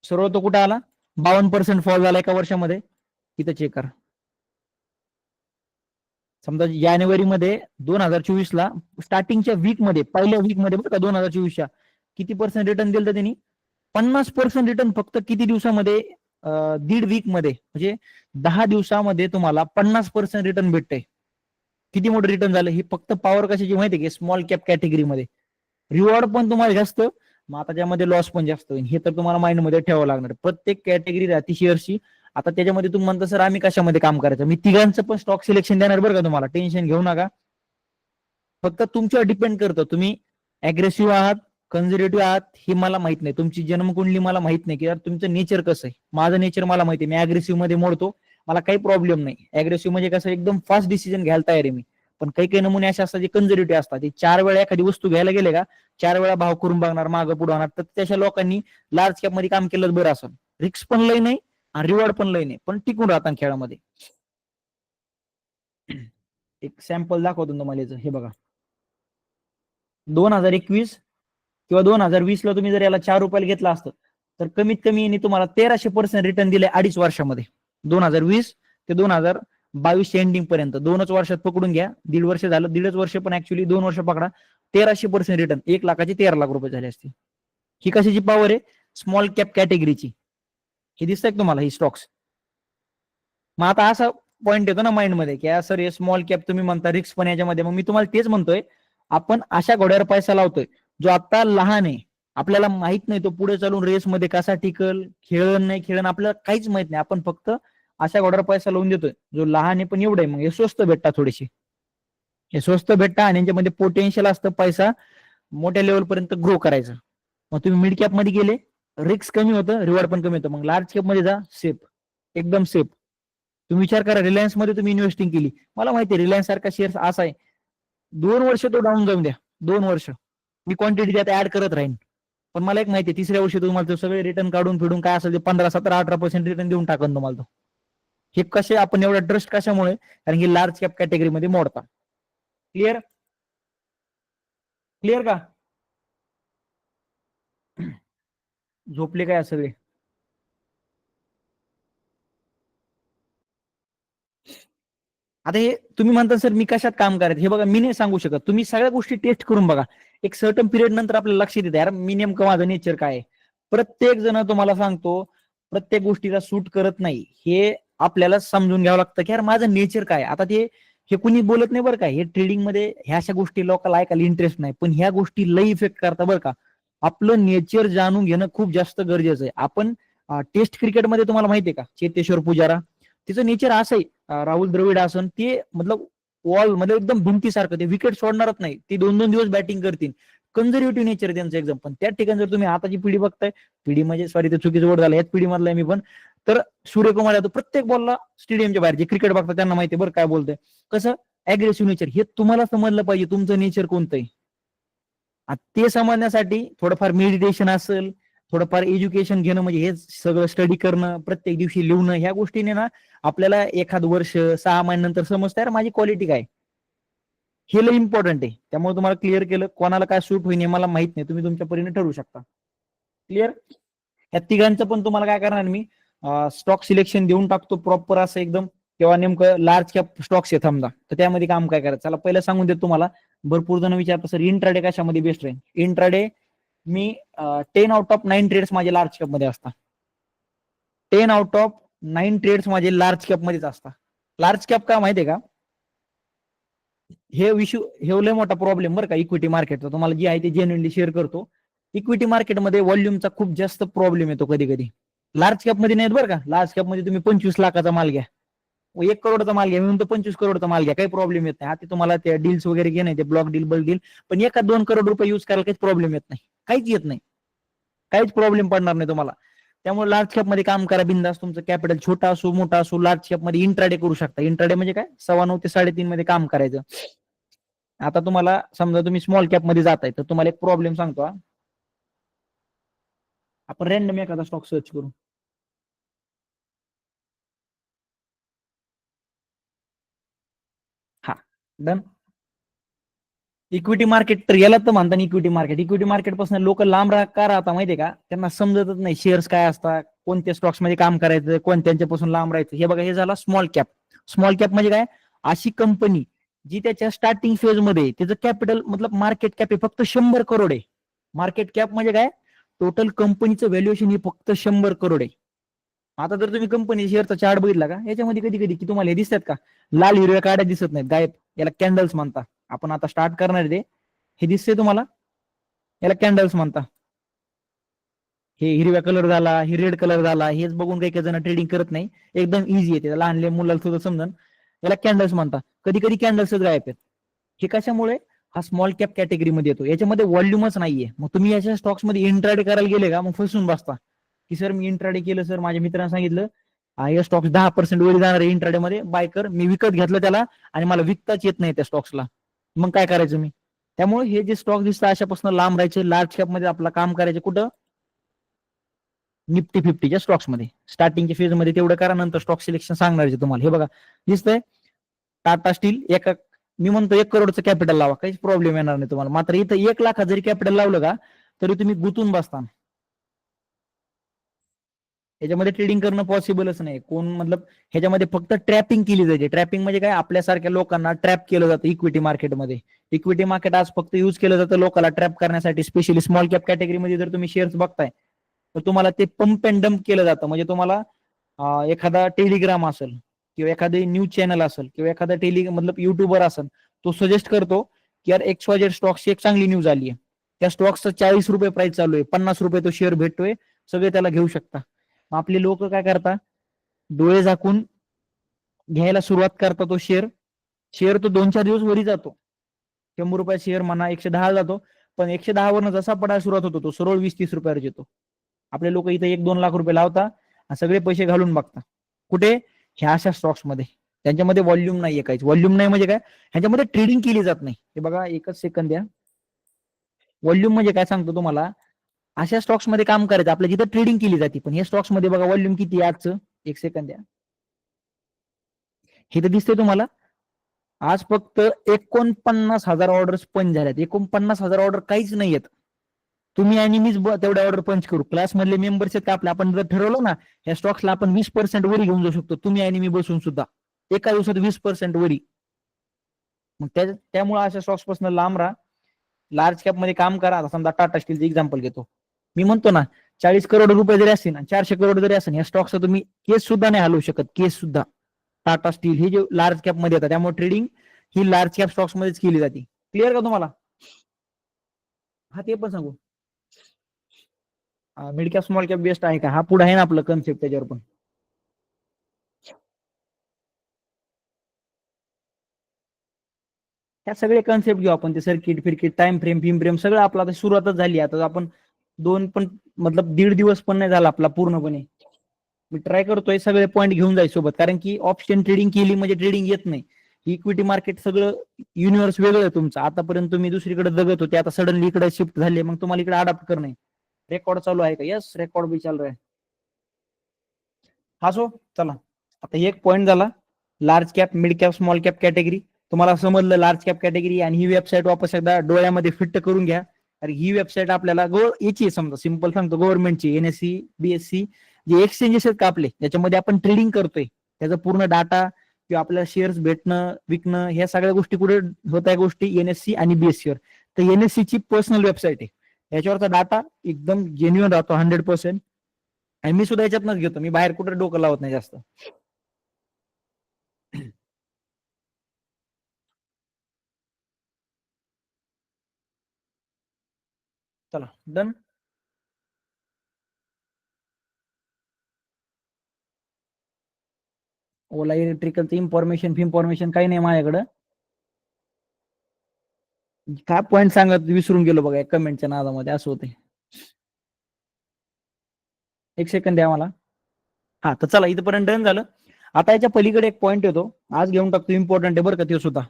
सर्व तो कुठे आला? 52% फॉल झाला एका वर्षामध्ये. इथं चेक करा. समजा जानेवारीमध्ये 2024ला स्टार्टिंगच्या वीक मध्ये, पहिल्या वीक मध्ये बरं का 2024च्या, किती पर्सेंट रिटर्न दिलं त्यांनी? 50% रिटर्न फक्त किती दिवसामध्ये? 1.5 वीक मध्ये. म्हणजे 10 दिवसामध्ये तुम्हाला 50% रिटर्न भेटतंय. किती मोठं रिटर्न झालं? ही फक्त पॉवर कशाची माहिती आहे की स्मॉल कॅप कॅटेगरीमध्ये. रिवॉर्ड पण तुम्हाला जास्त, मग आता त्यामध्ये लॉस पण जास्त होईल. हे तर तुम्हाला माइंडमध्ये ठेवावं लागणार. प्रत्येक कॅटेगरी राहते शेअरची. आता त्याच्यामध्ये तुम्ही म्हणता सर आम्ही कशामध्ये काम करायचं, मी तिघांचं पण स्टॉक सिलेक्शन देणार बरं का तुम्हाला, टेन्शन घेऊ नका. फक्त तुमच्यावर डिपेंड करतं, तुम्ही अग्रेसिव्ह आहात, कन्झर्वेटिव्ह आहात, हे मला माहित नाही. तुमची जन्मकुंडली मला माहित नाही की यार तुमचं नेचर कसं आहे. माझं नेचर मला माहिती आहे, मी अग्रेसिव्ह मध्ये मोडतो, मला काही प्रॉब्लेम नाही. अग्रेसिव्ह म्हणजे कसं एकदम फास्ट डिसिजन घ्यायला तयार आहे मी. पण काही काही नमुने असे असतात जे कन्झर्वेटिव्ह असतात, ते 4 वेळा एखादी वस्तू घ्यायला गेले का 4 वेळा भाव करून बघणार, मागं पुढे होणार. तर तशा लोकांनी लार्ज कॅप मध्ये काम केलं बरं असं. रिस्क पण लय नाही आणि रिवॉर्ड पण लय नाही, पण टिकून राहतात खेळामध्ये. एक सॅम्पल दाखवतो तुम्हाला याचं. हे बघा, 2021 किंवा 2020ला तुम्ही जर याला 4 रुपयाला घेतला असतं तर कमीत कमी यांनी तुम्हाला 1300% रिटर्न दिले 2.5 वर्षामध्ये. 2020 ते 2022 एंडिंग पर्यंत 2च वर्षात पकडून घ्या. 1.5 वर्ष झालं, 1.5 वर्ष पण ऍक्च्युली 2 वर्ष पकडा. 1300% रिटर्न, 1 लाखाचे 13 लाख रुपये झाले असते. ही कशाची पॉवर आहे? स्मॉल कॅप कॅटेगरीची. हे दिसतंय तुम्हाला ही स्टॉक्स. मग आता असा पॉईंट येतो ना माइंड मध्ये की सर हे स्मॉल कॅप तुम्ही म्हणता, रिस्क पण याच्यामध्ये. मग मी तुम्हाला तेच म्हणतोय, आपण अशा घोड्यावर पैसा लावतोय जो आता लहान आहे. आपल्याला माहित नाही तो पुढे चालून रेसमध्ये कसा टिकल, खेळण नाही खेळण, आपल्याला काहीच माहित नाही. आपण फक्त अशा घोड्यावर पैसा लावून देतोय जो लहान आहे पण एवढं आहे. मग हे स्वस्त भेटतात थोडीशी, हे स्वस्त भेटतात आणि यांच्यामध्ये पोटेन्शियल असतं पैसा मोठ्या लेवल पर्यंत ग्रो करायचं. मग तुम्ही मिड कॅप मध्ये गेले, रिस्क कमी होतं, रिवॉर्ड पण कमी होतं. मग लार्ज कॅप मध्ये जा, सेफ, एकदम सेफ. तुम्ही विचार करा, रिलायन्स मध्ये तुम्ही इन्व्हेस्टिंग केली, मला माहिती आहे रिलायन्स सारखा शेअर असा आहे, 2 वर्ष तो डाऊन जाऊन द्या, 2 वर्ष मी क्वांटिटी त्यात ऍड करत राहीन. पण मला एक माहिती आहे, तिसऱ्या वर्षी तुम्हाला तो सगळे रिटर्न काढून फिडून काय असेल ते 15, 17, 18% रिटर्न देऊन टाकन तुम्हाला तो. हे कसे आपण एवढा ट्रस्ट कशामुळे? कारण की लार्ज कॅप कॅटेगरीमध्ये मोडता. क्लिअर? क्लिअर का? झोपले काय सगळे? आता हे तुम्ही म्हणता सर मी कशात काम करायचं, हे बघा मी नाही सांगू शकत. तुम्ही सगळ्या गोष्टी टेस्ट करून बघा. एक सर्टन पिरियड नंतर आपल्याला लक्षात येते यार मी नेमकं माझं नेचर काय आहे. प्रत्येक जण तुम्हाला सांगतो प्रत्येक गोष्टीला सूट करत नाही, हे आपल्याला समजून घ्यावं लागतं की यार माझं नेचर काय. आता ते हे कुणी बोलत नाही बरं का, हे ट्रेडिंग मध्ये ह्या अशा गोष्टी लोकांना ऐकायला इंटरेस्ट नाही, पण ह्या गोष्टी लई इफेक्ट करतात बरं का. आपलं नेचर जाणून घेणं खूप जास्त गरजेचं आहे. आपण टेस्ट क्रिकेटमध्ये तुम्हाला माहितीये का चेतेश्वर पुजारा, तिचं नेचर असं आहे, राहुल द्रविड असन, ते मतलब वॉल मध्ये एकदम भिंतीसारखं ते विकेट सोडणारच नाही, ते 2-2 दिवस बॅटिंग करतील. कन्झर्वेटिव्ह नेचर आहे त्यांचं एकदम. पण त्या ठिकाणी जर तुम्ही आताची पिढी बघताय, पिढी म्हणजे सॉरी ते चुकीचं वर्ड झालं, याच पिढी मधला मी पण, तर सूर्यकुमार यादव प्रत्येक बॉलला स्टेडियमच्या बाहेर जे क्रिकेट बघतात त्यांना माहिती बरं काय बोलतोय. कसं अग्रेसिव्ह नेचर, हे तुम्हाला समजलं पाहिजे तुमचं नेचर कोणतं आहे. ते समजण्यासाठी थोडंफार मेडिटेशन असेल, थोडंफार एज्युकेशन घेणं, म्हणजे हे सगळं स्टडी करणं, प्रत्येक दिवशी लिहणं, ह्या गोष्टीने ना आपल्याला 1 वर्ष 6 महिन्यानंतर समजतं यार माझी क्वालिटी काय. हे लय इम्पॉर्टंट आहे. त्यामुळे तुम्हाला क्लिअर केलं, कोणाला काय सूट होईल हे मला माहित नाही, तुम्ही तुमच्या परीने ठरवू शकता. क्लिअर? या तिघांचं पण तुम्हाला काय करणार मी स्टॉक सिलेक्शन देऊन टाकतो प्रॉपर असं एकदम. तेव्हा नेमकं लार्ज कॅप स्टॉक्स आहे समजा, तर त्यामध्ये काम काय करायचं. चला पहिलं सांगून देतो तुम्हाला. भरपूर जण विचारतात सर इंट्राडे कशामध्ये बेस्ट राहील. इंट्राडे मी 10 आउट ऑफ 9 ट्रेड्स माझे लार्ज कॅप मध्ये असतात. 10 आउट ऑफ 9 ट्रेड्स माझे लार्ज कॅप मध्येच असतात. लार्ज कॅप का माहितीये का, हे विषय हे लय मोठा प्रॉब्लेम बरं का इक्विटी मार्केटचा, तुम्हाला जी आहे ते जेन्युइनली शेअर करतो. इक्विटी मार्केटमध्ये व्हॉल्यूमचा खूप जास्त प्रॉब्लेम येतो कधी कधी. लार्ज कॅप मध्ये नाहीत बरं का. लार्ज कॅप मध्ये तुम्ही 25 लाखाचा माल घ्या, 1 करोडचा माल घ्या, मी म्हणतो 25 करोडचा माल घ्या, काही प्रॉब्लेम येत नाही. आता तुम्हाला ते डील्स वगैरे घे नाही, ते ब्लॉक डील बल्क डील, पण 1-2 करोड रुपये युज करायला काही प्रॉब्लेम येत नाही, काहीच येत नाही. काहीच प्रॉब्लेम पडणार नाही तुम्हाला. त्यामुळे लार्ज कॅप मध्ये काम करा बिंदास. तुमचं कॅपिटल छोटा असो मोठा असो, लार्ज कॅप मध्ये इंट्राडे करू शकता. इंट्राडे म्हणजे काय, 9:15 ते 3:30 मध्ये काम करायचं. आता तुम्हाला समजा तुम्ही स्मॉल कॅप मध्ये जाताय, तर तुम्हाला एक प्रॉब्लेम सांगतो हा. आपण रॅन्डम एखादा स्टॉक सर्च करू. हा, डन. इक्विटी मार्केट तर याला तर म्हणतात इक्विटी मार्केट. इक्विटी मार्केट पासून लोक लांब का राहता माहितीये का, त्यांना समजतच नाही शेअर्स काय असतात, कोणत्या स्टॉक्स मध्ये काम करायचं, कोणत्यांच्यापासून लांब राहायचं. हे बघा, हे झाला स्मॉल कॅप. स्मॉल कॅप म्हणजे काय, अशी कंपनी जी त्याच्या स्टार्टिंग फेज मध्ये त्याचं कॅपिटल मतलब मार्केट कॅप फक्त 100 करोड आहे. मार्केट कॅप म्हणजे काय, टोटल कंपनीचं व्हॅल्युएशन हे फक्त 100 करोड आहे. आता जर तुम्ही कंपनी शेअरचा चार्ट बघितला का, याच्यामध्ये कधी कधी की तुम्हाला हे दिसतात का, लाल हिरव्या काड्या दिसत नाहीत, गायब. याला कॅन्डल्स म्हणतात. आपण आता स्टार्ट करणार आहे ते, हे दिसते तुम्हाला, याला कॅन्डल्स म्हणतात. हे हिरव्या कलर झाला, हे रेड कलर झाला, हेच बघून काही काही जण ट्रेडिंग करत नाही. एकदम इझी आहे, लहान मुलाला सुद्धा समजन. याला कॅन्डल्स म्हणतात. कधी कधी कॅन्डल्सच गायब आहेत. हे कशामुळे, हा स्मॉल कॅप कॅटेगरीमध्ये येतो. याच्यामध्ये व्हॉल्यूमच नाहीये. मग तुम्ही याच्या स्टॉक्स मध्ये इंट्राडे करायला गेले का, मग फसून बसता की सर मी इंट्राडे केलं, सर माझ्या मित्रांनी सांगितलं हे स्टॉक्स 10% वर जाणार आहे इंट्राडे मध्ये, बाय कर. मी विकत घेतलं त्याला आणि मला विकताच येत नाही त्या स्टॉक्सला, मग काय करायचं मी. त्यामुळे हे जे स्टॉक दिसतात अशापासून लांब राहायचे. लार्ज कॅप मध्ये आपलं काम करायचं कुठं, निफ्टी 50च्या स्टॉक्स मध्ये. स्टार्टिंगच्या फेज मध्ये तेवढं करा, नंतर स्टॉक सिलेक्शन सांगणार आहे तुम्हाला. हे बघा दिसतंय, टाटा स्टील. एका, मी म्हणतो 1 करोडचं कॅपिटल लावा, काहीच प्रॉब्लेम येणार नाही तुम्हाला. मात्र इथं 1 लाख जरी कॅपिटल लावलं का, तरी तुम्ही गुंतून बसता. याच्यामध्ये ट्रेडिंग करणं पॉसिबलच नाही. कोण मतलब ह्याच्यामध्ये फक्त ट्रॅपिंग केली जाते. ट्रॅपिंग म्हणजे काय, आपल्यासारख्या लोकांना ट्रॅप केलं जातं इक्विटी मार्केटमध्ये. इक्विटी मार्केट आज फक्त युज केलं जातं लोकांना ट्रॅप करण्यासाठी. स्पेशली स्मॉल कॅप कॅटेगरीमध्ये जर तुम्ही शेअर्स बघताय, तर तुम्हाला ते पंप अँड डंप केलं जातं. म्हणजे तुम्हाला एखादा टेलिग्राम असेल किंवा एखादी न्यूज चॅनल असेल किंवा एखादा मतलब युट्यूबर असेल, तो सजेस्ट करतो की यार XYZ स्टॉक्सची एक चांगली न्यूज आली आहे, त्या स्टॉक्सचं 40 रुपये प्राइस चालू आहे, 50 रुपये तो शेअर भेटतोय, सगळे त्याला घेऊ शकता. आपले लोक काय करतात, डोळे झाकून घ्यायला सुरुवात करतात तो शेअर. शेअर तो 2-4 दिवस वरी जातो. 100 रुपये शेअर म्हणा, 110 जातो, पण 110 वरनं जसा पडायला सुरुवात होतो, तो सरळ 20-30 रुपयावर येतो. आपले लोक इथे 1-2 लाख रुपये लावता आणि सगळे पैसे घालून बघता कुठे, ह्या अशा स्टॉक्स मध्ये. त्यांच्यामध्ये व्हॉल्यूम नाहीये, काहीच व्हॉल्यूम नाही. म्हणजे काय, ह्याच्यामध्ये ट्रेडिंग केली जात नाही. हे बघा, एकच सेकंद द्या. व्हॉल्यूम म्हणजे काय सांगतो तुम्हाला, अशा स्टॉक्स मध्ये काम करायचं आपल्या जिथे ट्रेडिंग केली जाते. पण या स्टॉक्स मध्ये बघा व्हॉल्यूम किती आहे आजचं, एक सेकंद द्या. हे तर दिसतंय तुम्हाला, आज फक्त 49,000 ऑर्डर्स पंच झाल्यात. 49,000 ऑर्डर काहीच नाही आहेत. तुम्ही आणि मीच तेवढ्या ऑर्डर पंच करू. क्लास मधले मेंबर्स आहेत का आपले, आपण जर ठरवलं ना या स्टॉक्सला आपण 20% वरी घेऊन जाऊ शकतो, तुम्ही आणि मी बसून सुद्धा एका दिवसात 20% वरी. मग त्यामुळे अशा स्टॉक्स पासून लांब राहा. लार्ज कॅप मध्ये काम करा. आता समजा टाटा स्टीलचं एक्झाम्पल घेतो. मी म्हणतो ना, 40 करोड रुपये जरी असतील आणि 400 करोड जरी असेल, या स्टॉक्सचा तुम्ही केस सुद्धा नाही हलवू शकत, केस सुद्धा. टाटा स्टील हे जे लार्ज कॅप मध्ये येतात, त्यामुळे ट्रेडिंग ही लार्ज कॅप स्टॉक्स मध्येच केली जाते. क्लिअर का तुम्हाला. हा, ते पण सांगू. Mid cap small cap best आहे का, हा पुढे आहे ना आपलं कन्सेप्ट, त्याच्यावर पण. ह्या सगळे कन्सेप्ट घेऊ आपण. ते सर्किट फिरकिट टाइम फ्रेम फिम फ्रेम सगळं आपलं आता सुरुवातच झाली. आता आपण दोन पण मतलब 1.5 दिवस पण नाही झाला आपला पूर्णपणे. मी ट्राय करतोय सगळे पॉईंट घेऊन जाय सोबत, कारण की ऑप्शन ट्रेडिंग केली म्हणजे ट्रेडिंग येत नाही. इक्विटी मार्केट सगळं युनिव्हर्स वेगळं आहे तुमचं. आतापर्यंत तुम्ही दुसरीकडे जगत होते, आता सडनली इकडे शिफ्ट झाले, मग तुम्हाला इकडे अडॅप्ट करणे. रेकॉर्ड चालू आहे का, यस रेकॉर्ड भी चालू आहे. हा, सो चला, आता एक पॉईंट झाला large cap mid cap small cap category. तुम्हाला समजलं लार्ज कॅप कॅटेगरी. आणि ही वेबसाईट वापस एकदा डोळ्यामध्ये फिट करून घ्या. अरे ही वेबसाईट आपल्याला याची समजा सिंपल सांगतो, गव्हर्नमेंटची NSE BSE जे एक्सचेंजेस आहेत का आपले, त्याच्यामध्ये आपण ट्रेडिंग करतोय, त्याचा पूर्ण डाटा किंवा आपल्याला शेअर्स भेटणं विकणं ह्या सगळ्या गोष्टी कुठे होत आहे, गोष्टी NSE आणि BSE वर. तर NSE ची पर्सनल वेबसाईट आहे. याच्यावरचा डाटा एकदम जेन्युअन राहतो 100%. आणि मी सुद्धा याच्यातनच घेतो, मी बाहेर कुठे डोकं लावत नाही जास्त. चला डन. ओला इलेक्ट्रिकलचं इन्फॉर्मेशन काही नाही माझ्याकडं. काय पॉईंट सांगत विसरून गेलो बघा कमेंटच्या नादामध्ये, असं होते. एक सेकंद द्या मला. हा, तर चला इथपर्यंत डन झालं. आता याच्या पलीकडे एक पॉईंट येतो, आज घेऊन टाकतो, इम्पॉर्टंट आहे बरं का ते सुद्धा.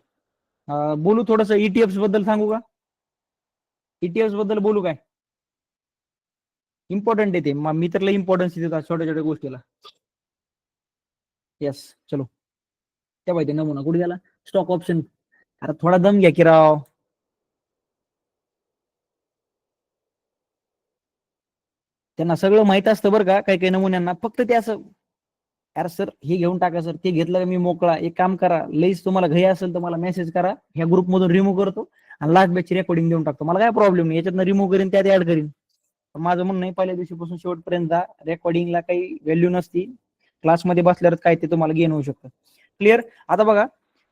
बोलू थोडंसं ईटीएफ बद्दल, सांगू का? ईटीएफ बद्दल बोलू काय? इम्पॉर्टंट आहे ते, मी तर लई इम्पॉर्टन्स देतात छोट्या छोट्या गोष्टीला. येस, चलो. त्या पाहिजे नमुना कुठे गेला? Stock option. अरे थोडा दम घ्या की राव. त्यांना सगळं माहित असतं बरं का, काही काही नमुन्यांना, फक्त ते असं, अरे सर हे घेऊन टाका सर, ते घेतलं का मी मोकळा. एक काम करा, लईच तुम्हाला घाई असेल तर मला मेसेज करा, ह्या ग्रुपमधून रिमूव्ह करतो आणि लास्ट बॅचची रेकॉर्डिंग देऊन टाकतो. मला काय प्रॉब्लेम नाही, याच्यातनं रिमूव्ह करीन त्यात ऍड करीन. माझं म्हणणं नाही, पहिल्या दिवशीपासून शेवटपर्यंत जा. रेकॉर्डिंगला काही व्हॅल्यू नसती, क्लासमध्ये बसल्यावर काय ते तुम्हाला गेन होऊ शकतं. क्लिअर? आता बघा,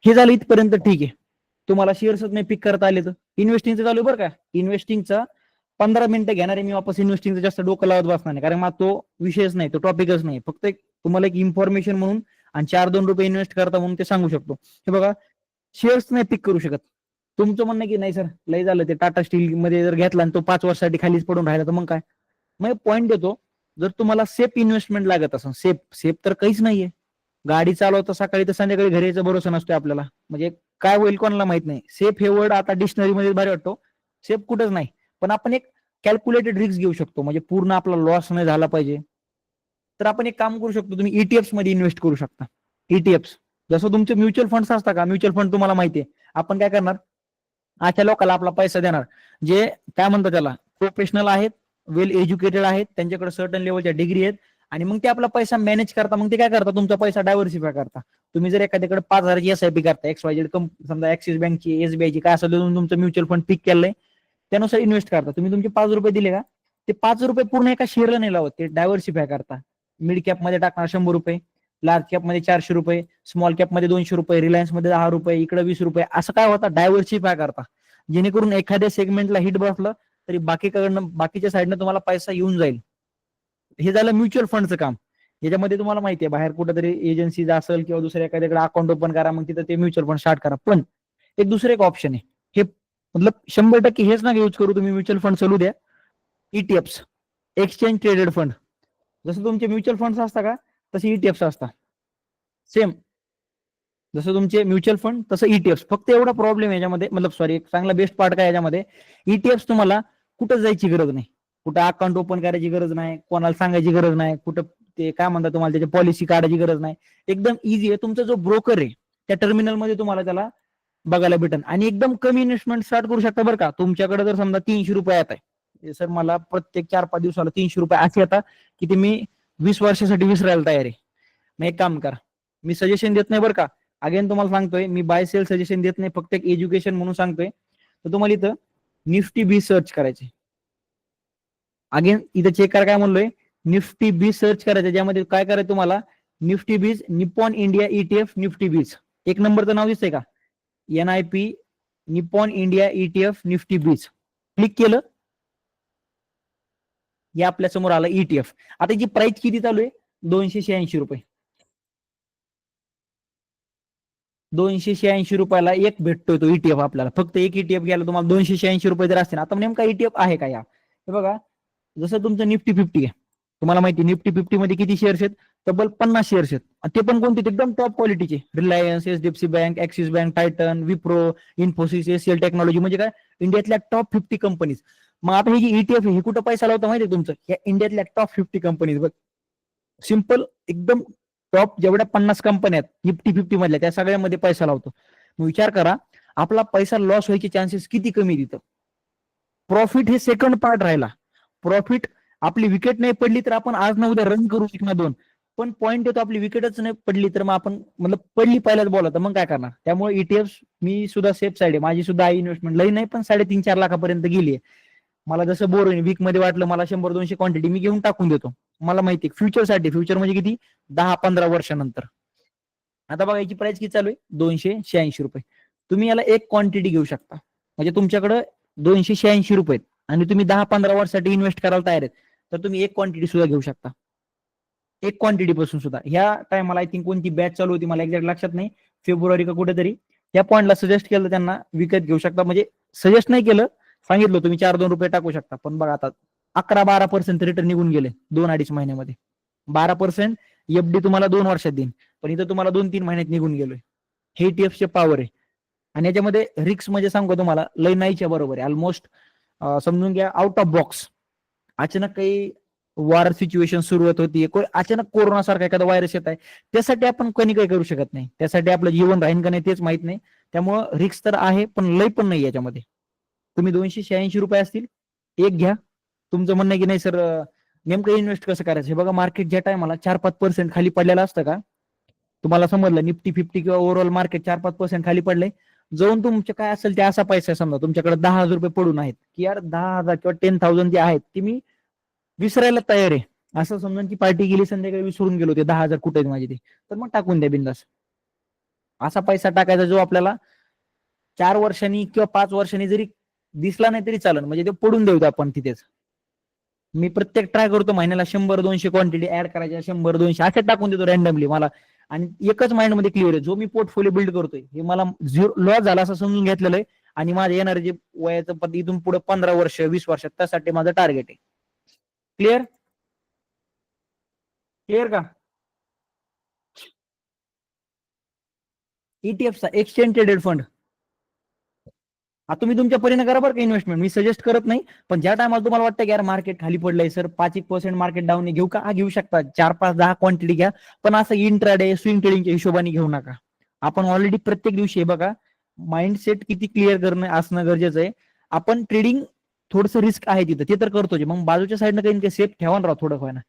हे झालं इथपर्यंत ठीक आहे. तुम्हाला शेअर्सच नाही पिक करता आले तर इन्व्हेस्टिंगचं चालू बरं का. इन्व्हेस्टिंगचा 15 मिनिटं घेणार आहे मी वापस. इन्व्हेस्टिंगचं जास्त डोकं लावत बसणार नाही, कारण मग तो विषयच नाही, तो टॉपिकच नाही. फक्त एक तुम्हाला एक इन्फॉर्मेशन म्हणून आणि 4-2 रुपये इन्व्हेस्ट करता म्हणून ते सांगू शकतो. हे बघा, शेअर्स नाही पिक करू शकत. तुमचं म्हणणं की नाही सर लय झालं, ते टाटा स्टील मध्ये जर घेतला आणि तो 5 वर्षासाठी खालीच पडून राहिला तर मग काय? मग पॉईंट देतो, जर तुम्हाला सेफ इन्व्हेस्टमेंट लागत असेल, सेफ सेफ तर काहीच नाहीये. गाडी चालवता सकाळी तर संध्याकाळी घरी यायचा भरोसा नसतो आपल्याला, म्हणजे काय होईल कोणाला माहित नाही. सेफ हे वर्ड आता डिक्शनरी मध्ये भारी वाटतो, सेफ कुठंच नाही. पण आपण एक कॅल्क्युलेटेड रिस्क घेऊ शकतो, म्हणजे पूर्ण आपला लॉस नाही झाला पाहिजे. तर आपण एक काम करू शकतो, तुम्ही ईटीएफ मध्ये इन्व्हेस्ट करू शकता. ईटीएफ जसं तुमचे म्युच्युअल फंड्स असतात का, म्युच्युअल फंड तुम्हाला माहिती आहे. आपण काय करणार, अशा लोकांना आपला पैसा देणार जे काय म्हणतात त्याला, प्रोफेशनल आहेत, वेल एज्युकेटेड आहेत, त्यांच्याकडे सर्टन लेवलच्या डिग्री आहेत, आणि मग ते आपला पैसा मॅनेज करता. मग ते काय करतात, तुमचा पैसा डायव्हर्सिफाय करता. तुम्ही जर एखाद्याकडे 5,000ची एसआयपी करता, XYZ समजा ऍक्सिस बँकची, एसबीआयची काय असेल, तुमचं म्युच्युअल फंड पिक केलंय, त्यानुसार इन्व्हेस्ट करता. तुम्ही तुमचे 5 रुपये दिले का, ते 5 रुपये पूर्ण एका शेअरला नाही लावत, ते डायव्हर्सिफाय करता. मिड कॅप मध्ये टाकणार 100 रुपये, लार्ज कॅप मध्ये 400 रुपये, स्मॉल कॅप मध्ये 200 रुपये, रिलायन्स मध्ये 10 रुपये, इकडे 20 रुपये, असं काय होतं, डायव्हर्सिफाय करता. जेणेकरून एखाद्या सेगमेंटला हिट बसलं तरी बाकीच्या साईडनं तुम्हाला पैसा येऊन जाईल. हे झालं म्युच्युअल फंडचं काम. याच्यामध्ये तुम्हाला माहिती आहे, बाहेर कुठेतरी एजन्सी असेल किंवा दुसऱ्या एखाद्याकडे अकाउंट ओपन करा, मग तिथं ते म्युच्युअल फंड स्टार्ट करा. पण एक दुसरं एक ऑप्शन आहे, हे मतलब 100% हेच ना यूज करू तुम्ही, म्युच्युअल फंड चालू द्या. ETF, exchange traded fund. जसं तुमचे म्युच्युअल फंड असतात का, तसे ईटीएफ असतात सेम. जसं तुमचे म्युच्युअल फंड तसं ईटीएफ. फक्त एवढा प्रॉब्लेम याच्यामध्ये, मतलब सॉरी, एक चांगला बेस्ट पार्ट काय याच्यामध्ये, ईटीएफ तुम्हाला कुठं जायची गरज नाही, कुठं अकाउंट ओपन करायची गरज नाही, कोणाला सांगायची गरज नाही, कुठं ते काय म्हणतात तुम्हाला त्याची पॉलिसी काढायची गरज नाही. एकदम इझी आहे. तुमचा जो ब्रोकर आहे त्या टर्मिनलमध्ये तुम्हाला त्याला बघायला भेटेल, आणि एकदम कमी इन्व्हेस्टमेंट स्टार्ट करू शकता बरं का. तुमच्याकडे जर समजा 300 रुपये येत आहे, सर मला प्रत्येक 4-5 दिवसाला 300 रुपये असे येतात की ते मी 20 वर्षासाठी विसरायला तयार आहे. मग एक काम करा, मी सजेशन देत नाही बरं का, अगेन तुम्हाला सांगतोय, मी बाय सेल सजेशन देत नाही, फक्त एक एज्युकेशन म्हणून सांगतोय. तर तुम्हाला इथं निफ्टी बी सर्च करायचे. अगेन इथं चेक करा काय म्हणलोय, निफ्टी बी सर्च करायचं, ज्यामध्ये काय करायचं तुम्हाला, निफ्टी बीज निपॉन इंडिया ईटीएफ निफ्टी बीज. एक नंबरचं नाव दिसतंय का, NIP Nippon India ETF Nifty बीज. क्लिक केलं, हे आपल्या समोर आलं ईटीएफ. आता याची प्राइस किती चालू आहे, 286 रुपये. 286 रुपयाला एक भेटतोय तो ईटीएफ आपल्याला. फक्त एक ईटीएफ घ्यायला तुम्हाला 286 रुपये जर असतील. आता नेमका ईटीएफ आहे का या, हे बघा, जसं तुमचं निफ्टी 50 आहे, तुम्हाला माहिती निफ्टी 50 मध्ये किती शेअर्स आहेत, तब्बल 50 शेअर्स आहेत. ते पण कोणते, एकदम टॉप क्वालिटीचे, Reliance, HDFC bank, axis bank, Titan, Wipro, Infosys, ACL technology, म्हणजे काय, इंडियातल्या टॉप 50 कंपनीज. मग आता हे जी ईटीएफ आहे, हे कुठं पैसा लावता माहिती आहे तुमचं, या इंडियातल्या टॉप 50 कंपनीज. बघ, सिंपल एकदम, टॉप जेवढ्या 50 कंपन्या आहेत निफ्टी 50 मधल्या, त्या सगळ्यामध्ये पैसा लावतो. मग विचार करा, आपला पैसा लॉस व्हायचे चान्सेस किती कमी तिथं. प्रॉफिट हे सेकंड पार्ट राहिला. प्रॉफिट, आपली विकेट नाही पडली तर आपण आज ना उद्या रन करू शकणार 2. पण पॉईंट येतो, आपली विकेटच नाही पडली तर मग आपण, मतलब पडली पहिल्याच बॉल तर मग काय करणार. त्यामुळे ईटीएफ मी सुद्धा सेफ साईड आहे, माझी सुद्धा आई इन्व्हेस्टमेंट लई नाही पण 3.5-4 लाखापर्यंत गेली आहे. मला जसं बोर होईल, वीक मध्ये वाटलं मला 100-200 क्वांटिटी मी घेऊन टाकून देतो. मला माहिती आहे फ्युचरसाठी, फ्युचर म्हणजे किती, 10-15 वर्षानंतर. आता बघा याची प्राइस किती चालू आहे, 286 रुपये. तुम्ही याला एक क्वांटिटी घेऊ शकता, म्हणजे तुमच्याकडे 286 रुपये आहेत आणि तुम्ही 10-15 वर्षासाठी इन्व्हेस्ट करायला तयार आहेत, तर तुम्ही एक क्वांटिटी सुद्धा घेऊ शकता. एक क्वांटिटी पासून सुद्धा. ह्या टायमाला आय थिंक कोणती बॅच चालू होती मला एक्झॅक्ट लक्षात नाही, फेब्रुवारी का कुठेतरी, या पॉईंटला सजेस्ट केलं त्यांना विकत घेऊ शकता. म्हणजे सजेस्ट नाही केलं, सांगितलं तुम्ही 4-2 रुपये टाकू शकता. पण बघा आता 11-12% रिटर्न निघून गेले 2-2.5 महिन्यामध्ये. 12% एफडी तुम्हाला 2 वर्षात देईन, पण इथं तुम्हाला 2-3 महिन्यात निघून गेलोय. हे ईटीएफचे पॉवर आहे. आणि याच्यामध्ये रिक्स म्हणजे सांगू तुम्हाला लय नाहीच्या बरोबर आहे. ऑलमोस्ट समजून घ्या आउट ऑफ बॉक्स. अचानक काही वॉर सिच्युएशन सुरुवात होती, अचानक कोरोना सारखा एखादा व्हायरस येत आहे, त्यासाठी आपण कोणी काही करू शकत नाही. त्यासाठी आपलं जीवन राहीन का नाही तेच माहित नाही. त्यामुळं रिक्स तर आहे, पण लय पण नाही याच्यामध्ये. तुम्ही 286 रुपये असतील एक घ्या. तुमचं म्हणणं आहे की नाही सर नेमकं इन्व्हेस्ट कसं करायचं हे बघा. मार्केट ज्या टायमाला 4-5% खाली पडलेलं असतं का, तुम्हाला समजलं निफ्टी 50 किंवा ओव्हरऑल मार्केट 4-5% खाली पडले, जाऊन तुमचे काय असेल ते असा पैसा समजा तुमच्याकडे 10,000 रुपये पडून आहेत, की यार 10,000 किंवा 10,000 जे आहेत ती मी विसरायला तयार आहे, असं समजा की पार्टी गेली संध्याकाळी विसरून गेलो ते 10,000 कुठे माझे ते, तर मग टाकून द्या बिंदास. असा पैसा टाकायचा जो आपल्याला 4 वर्षांनी किंवा 5 वर्षांनी जरी दिसला नाही तरी चालेल, म्हणजे ते पडून देऊ आपण तिथेच. मी प्रत्येक ट्राय करतो महिन्याला 100-200 क्वांटिटी ऍड करायच्या, 100-200 असे टाकून देतो रॅन्डमली मला. आणि एकच माइंड मध्ये क्लिअर आहे, जो मी पोर्टफोलिओ बिल्ड करतोय हे मला लॉस झाला असं समजून घेतलेलं आहे. आणि माझं येणारे जे वयाचं पद इथून पुढे 15 वर्ष 20 वर्षात त्यासाठी माझं टार्गेट आहे. क्लिअर क्लिअर का? ईटीएफचा एक्सचेंज ट्रेडेड फंड तुम्ही तुमच्या परीने करा बरं का इन्व्हेस्टमेंट, मी सजेस्ट करत नाही. पण ज्या टायमाला तुम्हाला वाटतं की यार मार्केट खाली पडलंय सर 5% मार्केट डाऊन घेऊ का, घेऊ शकता. 4-5-10 क्वांटिटी घ्या, पण असं इंट्राडे स्विंग ट्रेडिंगच्या हिशोबाने घेऊ नका. आपण ऑलरेडी प्रत्येक दिवशी बघा माइंडसेट किती क्लिअर करणं असणं गरजेचं आहे. आपण ट्रेडिंग थोडंसं रिस्क आहे तिथं, ते तर करतोच, मग बाजूच्या साईडनं काही सेफ ठेवा राहा थोडं व्हायना,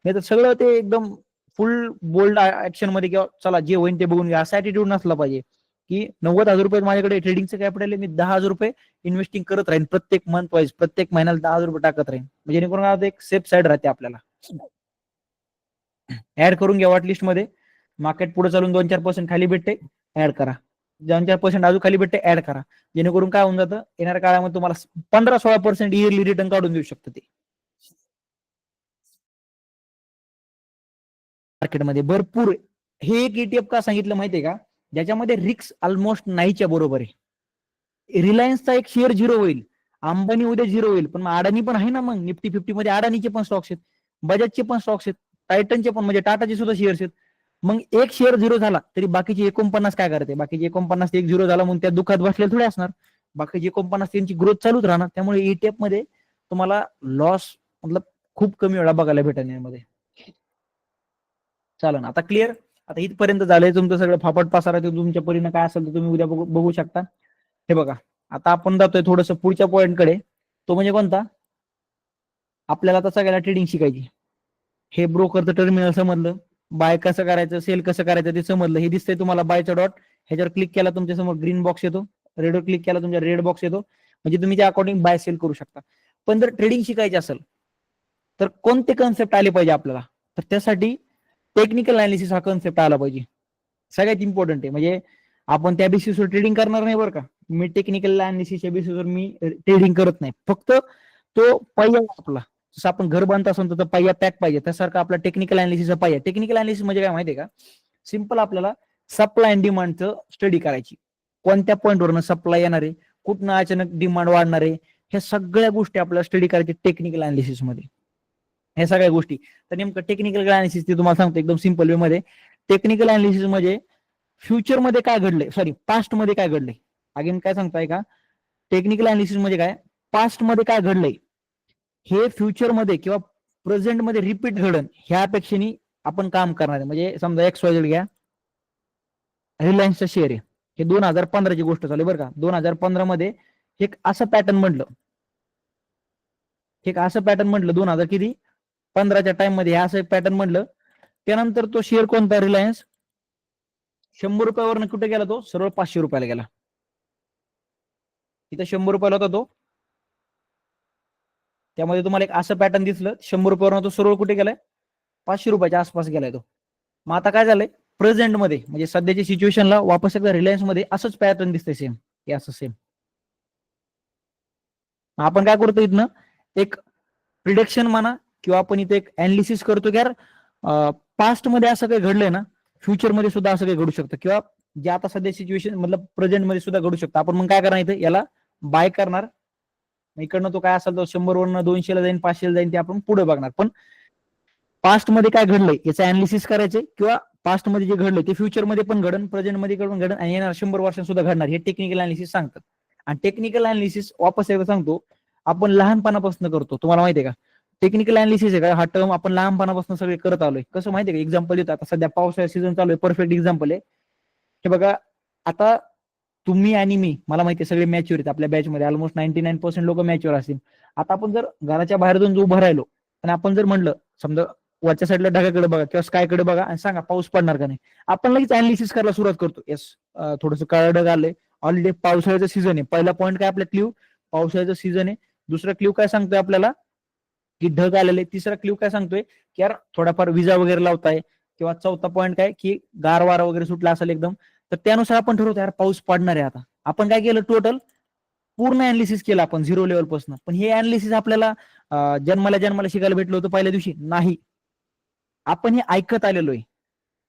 नाही तर सगळं ते एकदम फुल बोल्ड ऍक्शन मध्ये किंवा चला जे होईल ते बघून घ्या असा ऍटिट्यूड नसला पाहिजे. की 90,000 रुपये माझ्याकडे ट्रेडिंगचं कॅपिटल आहे, मी 10,000 रुपये इन्व्हेस्टिंग करत राहीन प्रत्येक मंथ वाईज, प्रत्येक महिन्याला 10,000 रुपये टाकत राहीन, म्हणजे जेणेकरून एक सेफ साईड राहते आपल्याला. ऍड करून घ्या वॉट लिस्ट मध्ये. मार्केट पुढे चालून 2-4% खाली भेटते ऍड करा, 2-4% अजून खाली भेटते ऍड करा, जेणेकरून काय होऊन जातं येणाऱ्या काळामध्ये तुम्हाला 15-16% इयरली रिटर्न काढून देऊ शकतं ते मार्केटमध्ये भरपूर. हे एक ईटीएफ का सांगितलं माहितीये का, ज्याच्यामध्ये रिक्स ऑलमोस्ट नाहीच्या बरोबर आहे. रिलायन्सचा एक शेअर झिरो होईल, अंबानी उद्या झिरो होईल, पण अडाणी पण आहे ना, मग निफ्टी 50 मध्ये अडाणीचे पण स्टॉक्स आहेत, बजाजचे पण स्टॉक्स आहेत, टायटनचे पण, म्हणजे टाटाचे सुद्धा शेअर्स आहेत. मग एक शेअर झिरो झाला तरी बाकीचे 49 काय करते, बाकीचे 49 एक झिरो झाला म्हणून त्या दुःखात बसलेले थोडे असणार, बाकीचे 49 त्यांची ग्रोथ चालूच राहणार. त्यामुळे ईटीएफ मध्ये तुम्हाला लॉस मतलब खूप कमी वेळा बघायला भेटेल यामध्ये. चालेल आता क्लिअर. आता इथपर्यंत झालंय तुमचं सगळं फापट पसारा, ते तुमच्या परीने काय असेल तर तुम्ही उद्या बघू शकता. हे बघा आता आपण जातोय थोडस पुढच्या पॉईंटकडे, तो म्हणजे कोणता, आपल्याला आता सगळ्याला ट्रेडिंग शिकायची. हे ब्रोकरचं टर्मिनल समजलं, बाय कसं करायचं सेल कसं करायचं ते समजलं. हे दिसतंय तुम्हाला बायचा डॉट, ह्याच्यावर क्लिक केला तुमच्या समोर ग्रीन बॉक्स येतो, रेडवर क्लिक केला तुमच्या रेड बॉक्स येतो, म्हणजे तुम्ही त्या अकॉर्डिंग बाय सेल करू शकता. पण जर ट्रेडिंग शिकायची असेल तर कोणते कन्सेप्ट आले पाहिजे आपल्याला, तर त्यासाठी टेक्निकल अनालिसिस हा कन्सेप्ट आला पाहिजे, सगळ्यात इम्पॉर्टंट आहे. म्हणजे आपण त्या बेसिसवर ट्रेडिंग करणार नाही बरं का, मी टेक्निकल अनालिसिसच्या बेसिसवर मी ट्रेडिंग करत नाही, फक्त तो पाहिजे आपला. जसं आपण घर बांधत असेल तर पाया पॅक पाहिजे, त्यासारखं आपला टेक्निकल अनालिसिसचा पाहिजे. टेक्निकल अनालिसिस म्हणजे काय माहितीये का, सिंपल आपल्याला सप्लाय अँड डिमांडचं स्टडी करायची, कोणत्या पॉईंटवरनं सप्लाय येणार आहे, कुठनं अचानक डिमांड वाढणार आहे, ह्या सगळ्या गोष्टी आपल्याला स्टडी करायची टेक्निकल अनालिसिस मध्ये, ह्या सगळ्या गोष्टी. तर नेमकं टेक्निकल अनालिसिस ते तुम्हाला सांगतो एकदम सिंपल वे मध्ये. टेक्निकल अनालिसिस म्हणजे फ्युचर मध्ये काय घडलंय, सॉरी पास्ट मध्ये काय घडलंय, अगेन काय सांगताय का, टेक्निकल अनालिसिस म्हणजे काय, पास्ट मध्ये काय घडलंय हे फ्युचर मध्ये किंवा प्रेझेंट मध्ये रिपीट घडन ह्या अपेक्षेने आपण काम करणार आहे. म्हणजे समजा XYZ घ्या, रिलायन्सचा शेअर आहे, हे 2015ची गोष्ट चालू बरं का. 2015 मध्ये एक असं पॅटर्न म्हटलं, एक असं पॅटर्न म्हटलं 2015च्या टाइम मध्ये असं एक पॅटर्न म्हटलं. त्यानंतर तो शेअर कोणता, रिलायन्स, 100 रुपयावरनं कुठे गेला, तो सरळ 500 रुपयाला गेला. इथं 100 रुपयाला होता तो, त्यामध्ये तुम्हाला एक असं पॅटर्न दिसलं, 100 रुपयावरनं तो सरळ कुठे गेलाय, 500 रुपयाच्या आसपास गेलाय तो. मग आता काय झालंय, प्रेझेंट मध्ये म्हणजे सध्याच्या सिच्युएशनला वापस एकदा रिलायन्स मध्ये असंच पॅटर्न दिसतंय सेम, हे असं सेम. आपण काय करतो इथनं एक प्रिडिक्शन म्हणा किंवा आपण इथे एक अनालिसिस करतो की यार पास्ट मध्ये असं काही घडलंय ना, फ्युचर मध्ये सुद्धा असं काही घडू शकतं, किंवा जे आता सध्या सिच्युएशन मतलब प्रेझेंट मध्ये सुद्धा घडू शकतं. आपण मग काय करणार इथे, याला बाय करणार इकडनं तो काय असेल तो 100 वरनं 200 ला जाईन, 500 ला जाईन, ते आपण पुढे बघणार. पण पास्ट मध्ये काय घडलंय याचं अनालिसिस करायचंय, किंवा पास्ट मध्ये जे घडलंय ते फ्युचर मध्ये पण घडन, प्रेझेंट मध्ये पण घडन, आणि येणार 100 वर्षात सुद्धा घडणार, हे टेक्निकल अनालिसिस सांगतात. आणि टेक्निकल अनालिसिस वापस एकदा सांगतो, आपण लहानपणापासून करतो. तुम्हाला माहितीये का टेक्निकल अनालिसिस आहे का, हा टर्म आपण लहानपणापासून सगळे करत आलोय. कसं माहितीये का, एक्झाम्पल देतो. आता सध्या पावसाळ्या सीझन चालू आहे, परफेक्ट एक्झाम्पल आहे हे बघा. आता तुम्ही आणि मी, मला माहिती आहे सगळे मॅच्युअर आहेत आपल्या बॅचमध्ये, ऑलमोस्ट 99% लोक मॅच्युअर असतील. आता आपण जर घराच्या बाहेर जाऊन उभं राहिलो आणि आपण जर म्हणलं, समजा वरच्या साईडला ढगाकडे बघा किंवा स्कायकडे बघा आणि सांगा पाऊस पडणार का नाही, आपण लगेच अनालिसिस करायला सुरुवात करतो. येस, थोडंसं काळं ढग आलंय, ऑलरेडी पावसाळ्याचं सीझन आहे. पहिला पॉईंट काय आपला क्ल्यू, पावसाळ्याचं सीझन आहे. दुसरा क्ल्यू काय सांगतोय आपल्याला, की ढग आलेले. तिसरा क्ल्यू काय सांगतोय, की यार थोडाफार विजा वगैरे लावताय. किंवा चौथा पॉईंट काय, की गार वारा वगैरे सुटला असेल एकदम, तर त्यानुसार आपण ठरवतो यार पाऊस पडणार आहे. आता आपण काय केलं, टोटल पूर्ण अनालिसिस केलं आपण झिरो लेवल पासून. पण हे अनालिसिस आपल्याला जन्माला शिकायला भेटलं होतं पहिल्या दिवशी नाही, आपण हे ऐकत आलेलो आहे.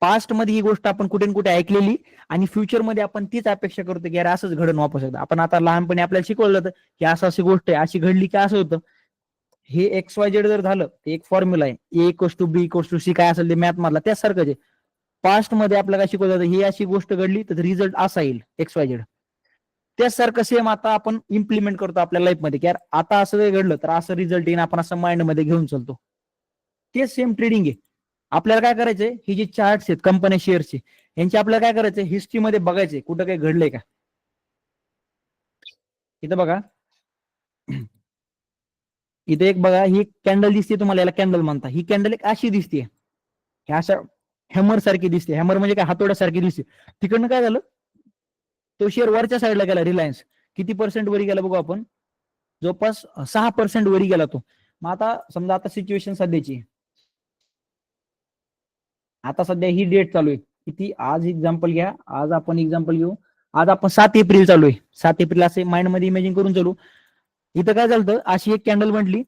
पास्ट मध्ये ही गोष्ट आपण कुठे कुठे ऐकलेली, आणि फ्युचर मध्ये आपण तीच अपेक्षा करतो की यार असंच घडण वापस एकदा. आपण आता लहानपणी आपल्याला शिकवलं जातं की असं अशी गोष्ट आहे, अशी घडली की असं होतं. हे एक्स वाय झेड जर झालं, ते एक फॉर्म्युला आहे, A equals to B equals to C, काय असेल ते मॅथ मधला त्यासारखंच आहे. पास्ट मध्ये आपल्याला काय शिकवलं जातं, ही अशी गोष्ट घडली तर रिझल्ट असा येईल एक्स वाय झेड. त्यासारखं सेम आता आपण इम्प्लिमेंट करतो आपल्या लाईफमध्ये, की यार आता असं घडलं तर असं रिझल्ट येईल, आपण असं माइंड मध्ये घेऊन चालतो. ते सेम ट्रेडिंग आहे. आपल्याला काय करायचंय, ही जी चार्ट्स आहेत कंपनी शेअर्सचे, यांची आपल्याला काय करायचंय, हिस्ट्रीमध्ये बघायचंय कुठं काही घडलंय का. इथं बघा, इथे एक बघा, ही कॅन्डल दिसते तुम्हाला, याला कॅन्डल म्हणता. ही कॅन्डल एक अशी दिसते, हे अशा हॅमर सारखी दिसते. हॅमर म्हणजे काय, हातोड्यासारखी दिसते. तिकडनं काय झालं, तो शेअर वरच्या साईडला गेला, रिलायन्स. किती पर्सेंट वरी गेला बघू आपण, जवळपास 6% वरी गेला तो. मग आता समजा आता सिच्युएशन सध्याची, आता सध्या ही डेट चालू आहे किती, आज एक्झाम्पल घ्या, आज आपण एक्झाम्पल घेऊ, आज आपण 7 एप्रिल चालू आहे. 7 एप्रिल असे माइंड मध्ये इमेजिन करून चालू. इथं काय झालं, अशी एक कॅन्डल म्हटली,